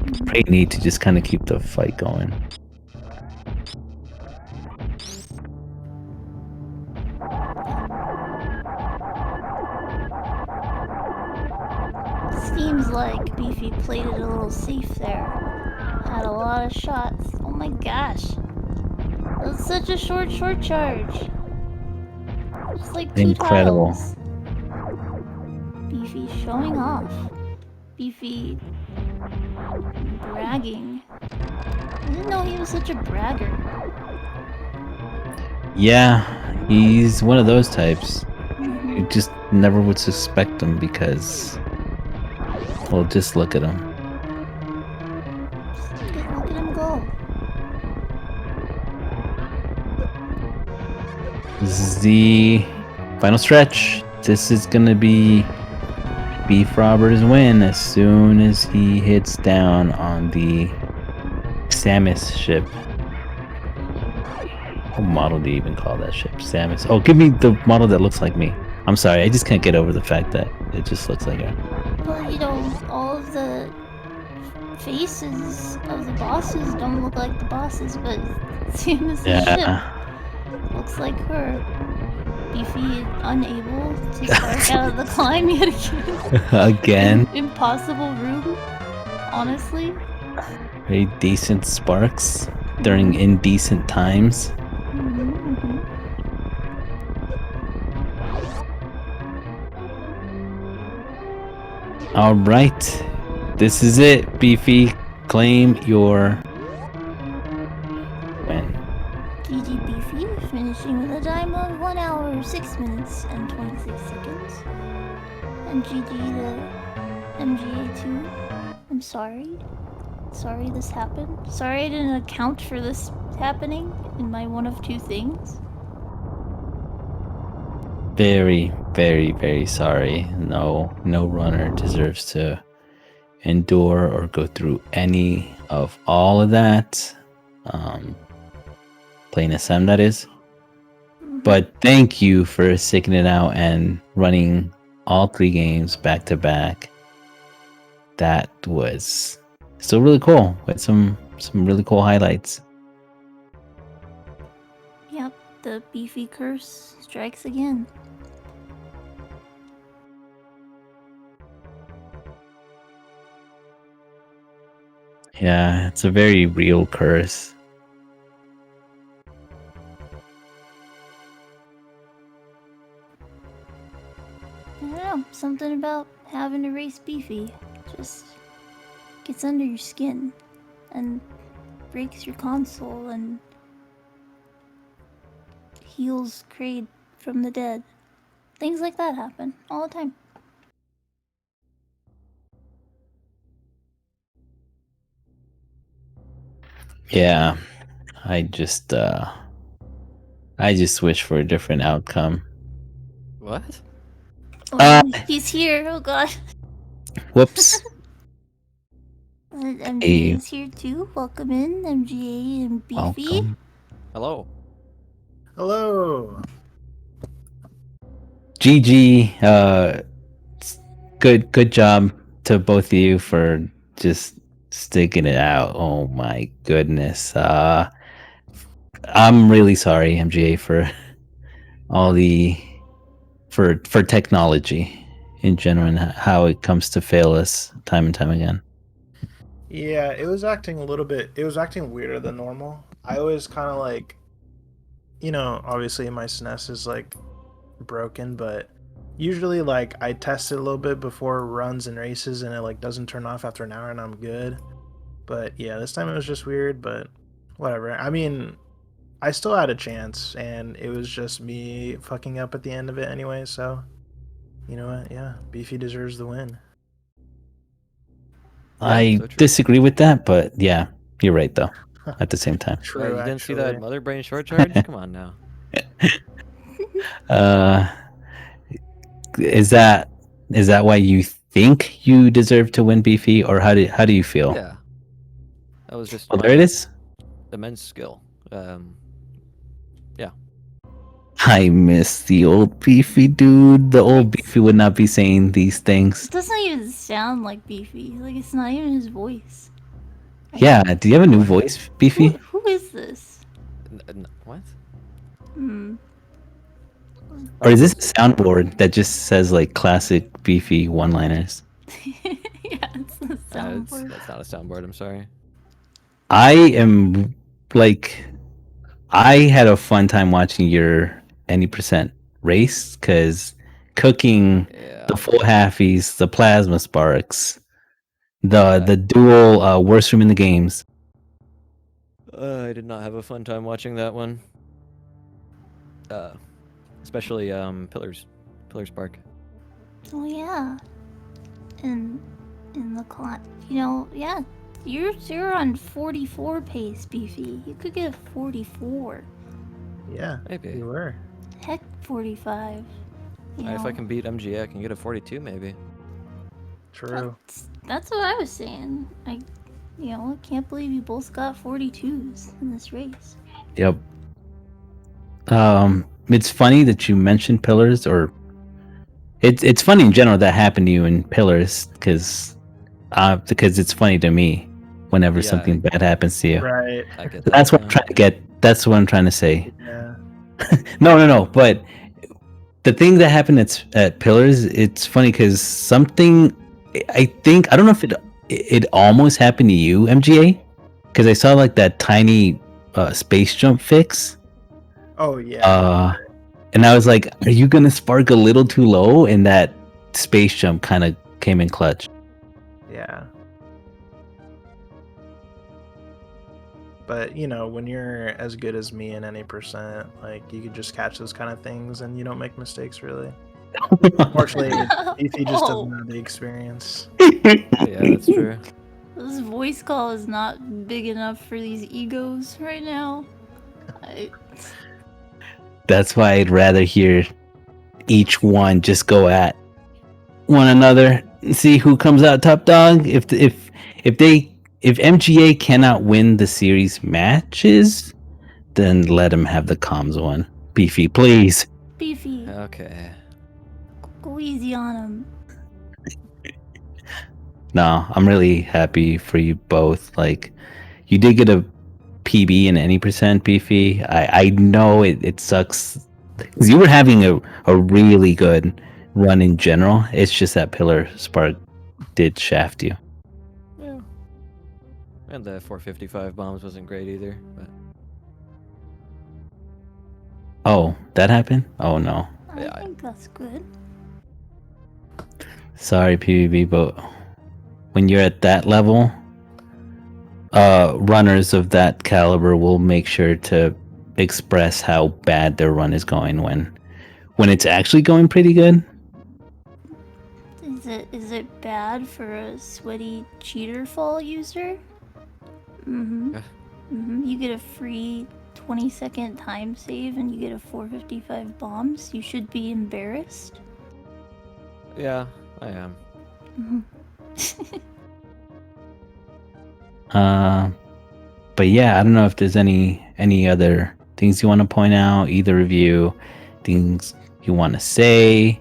It's pretty neat to just kind of keep the fight going. Seems like Beefy played it a little safe there. Had a lot of shots. Oh my gosh. That's such a short charge. Just like 2 Incredible. tiles. Beefy showing off. Beefy bragging. I didn't know he was such a bragger. Yeah, he's one of those types. You just never would suspect him because, well, just look at him. Look at him go. This is the final stretch. This is gonna be BFrobber's win as soon as he hits down on the Samus ship. What model do you even call that ship? Samus. Oh, give me the model that looks like me. I'm sorry, I just can't get over the fact that it just looks like her. Well, you know, all of the faces of the bosses don't look like the bosses, but Samus' ship looks like her. Beefy unable to spark out of the climb yet again. Again. Impossible room, honestly. Very decent sparks during indecent times. All right, this is it, Beefy. Claim your win. GG Beefy, finishing with a time of 1 hour, 6 minutes, and 26 seconds. And GG to MGA2. I'm sorry. Sorry this happened. Sorry I didn't account for this happening in my one of two things. Very, very, very sorry. No runner deserves to endure or go through any of all of that. Playing SM, that is. But thank you for sticking it out and running all 3 games back to back. That was still really cool. With some really cool highlights. Yep, the Beefy curse strikes again. Yeah, it's a very real curse. I don't know, something about having to race Beefy just gets under your skin and breaks your console and heals Kraid from the dead. Things like that happen all the time. Yeah, I just wish for a different outcome. What? Oh, he's here. Oh god. Whoops. MGA is here too. Welcome in, MGA and Beefy. Welcome. Hello. Hello. GG. Good job to both of you for just sticking it out. Oh my goodness. I'm really sorry, MGA, for all the for technology in general and how it comes to fail us time and time again. Yeah, it was acting weirder than normal. I always kind of like, obviously my SNES is like broken, but usually like I test it a little bit before runs and races, and it like doesn't turn off after an hour, and I'm good. But yeah, this time it was just weird, but whatever. I mean, I still had a chance, and it was just me fucking up at the end of it anyway. So you know what? Yeah, Beefy deserves the win. I so true. disagree with that, but yeah, you're right though. At the same time, True. You didn't see actually. that mother brain short charge? Come on now. is that why you think you deserve to win, Beefy, or how do you feel? Yeah. That was just Well, there it is. immense skill. Yeah. I miss the old Beefy, dude. The old Beefy would not be saying these things. It doesn't even sound like Beefy. Like, it's not even his voice. Yeah, do you have a new voice, Beefy? Who is this? What? Hmm. Or is this a soundboard that just says like classic Beefy one-liners? Yeah, it's a soundboard. That's not a soundboard, I'm sorry. I am like, I had a fun time watching your any percent race because cooking the full halfies, the plasma sparks, the dual worst room in the games. I did not have a fun time watching that one. Especially Pillars Park. Oh yeah. In the yeah. You're on 44 pace, Beefy. You could get a 44. Yeah, Maybe. you were. Heck, 45. If I can beat MGA, I can get a 42 maybe. True. That's what I was saying. I can't believe you both got 42s in this race. Yep. It's funny that you mentioned Pillars, or it's funny in general that happened to you in Pillars because it's funny to me whenever something bad happens to you. Right. I get that. That's what I'm trying to get. That's what I'm trying to say. Yeah. No. But the thing that happened at Pillars, it's funny because something. I don't know if it almost happened to you, MGA, because I saw like that tiny space jump fix. Oh yeah. And I was like, are you gonna spark a little too low? And that space jump kind of came in clutch. Yeah. But when you're as good as me in any percent, like you could just catch those kind of things and you don't make mistakes really. Unfortunately, Beefy just doesn't have the experience. Yeah, that's true. This voice call is not big enough for these egos right now. That's why I'd rather hear each one just go at one another and see who comes out top dog. If MGA cannot win the series matches, then let him have the comms one. Beefy, please. Beefy. Okay. Go easy on him. No, I'm really happy for you both. Like, you did get a PB in any percent, Beefy. I know it sucks because you were having a really good run in general. It's just that Pillar Spark did shaft you. Yeah. And the 455 bombs wasn't great either. But Oh, that happened? Oh no. I think that's good. Sorry, PvB, but when you're at that level, runners of that caliber will make sure to express how bad their run is going when it's actually going pretty good. Is it bad for a sweaty cheater fall user? You get a free 20-second time save and you get a 455 bombs. You should be embarrassed. yeah, I am. But yeah, I don't know if there's any other things you want to point out, either of you, things you want to say,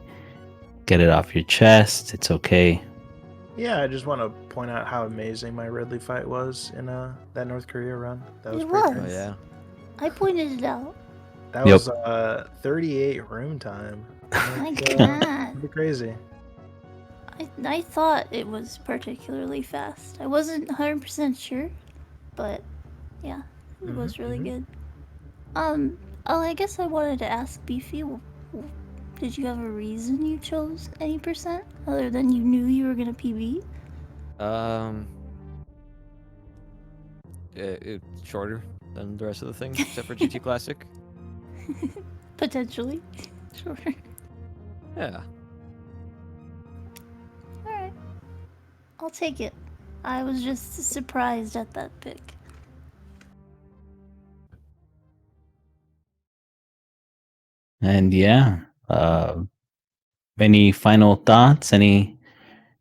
get it off your chest. It's okay. Yeah, I just want to point out how amazing my Ridley fight was in that North Korea run. That was It pretty was. great. Oh yeah. I pointed it out. That was 38 room time. My God. Pretty crazy. I thought it was particularly fast. I wasn't 100% sure, but yeah, It was really mhm. good. Oh, I guess I wanted to ask Beefy, did you have a reason you chose any percent other than you knew you were gonna PB? It's shorter than the rest of the things, except for GT Classic. Potentially. Sure. Yeah. Alright. I'll take it. I was just surprised at that pick. And yeah, any final thoughts? Any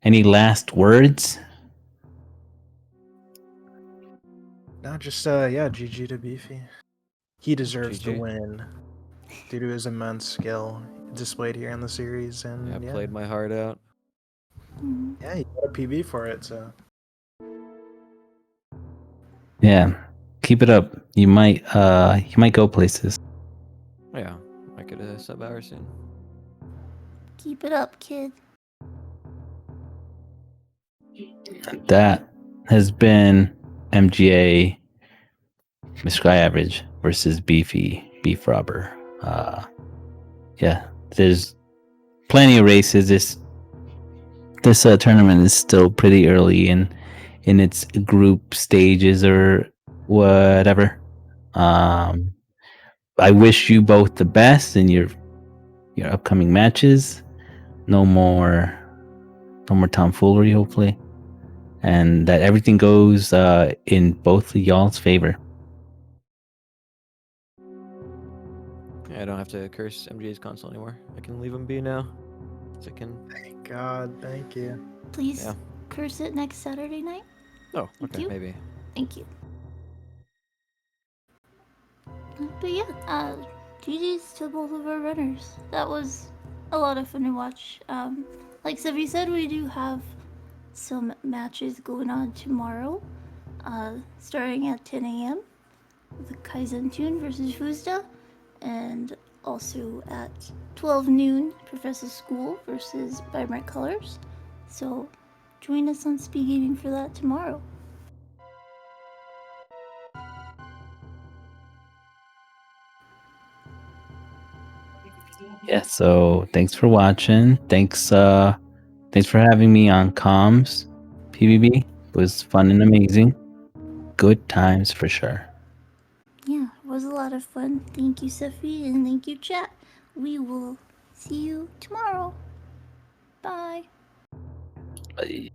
last words? No, just yeah, GG to Beefy. He deserves the GG. win due to his immense skill displayed here in the series, Yeah, I and played my heart out. yeah, he got a PB for it. So Yeah, keep it up. You might go places. Yeah, I could sub hour soon. Keep it up, kid. That has been MGA MrGuyAverage versus BFrobber. Yeah, there's plenty of races. This tournament is still pretty early in its group stages or whatever. I wish you both the best in your upcoming matches. No more tomfoolery, hopefully, and that everything goes in both of y'all's favor. Yeah, I don't have to curse MGA's console anymore. I can leave him be now. So I can. thank God, thank you. Please Yeah. curse it next Saturday night. Oh, Thank okay, you. maybe. Thank you. But yeah, GG's to both of our runners. That was a lot of fun to watch. Like Sevi said, we do have some matches going on tomorrow. Starting at 10 a.m. The Kaizen Tune versus Fuzda, and also at 12 noon, Professor School versus Vibrant Colors. So join us on SpeedGaming for that tomorrow. Yeah. So thanks for watching. Thanks for having me on comms. PBB was fun and amazing. Good times for sure. Yeah, it was a lot of fun. Thank you, Sefi, and thank you, chat. We will see you tomorrow. Bye. Bye.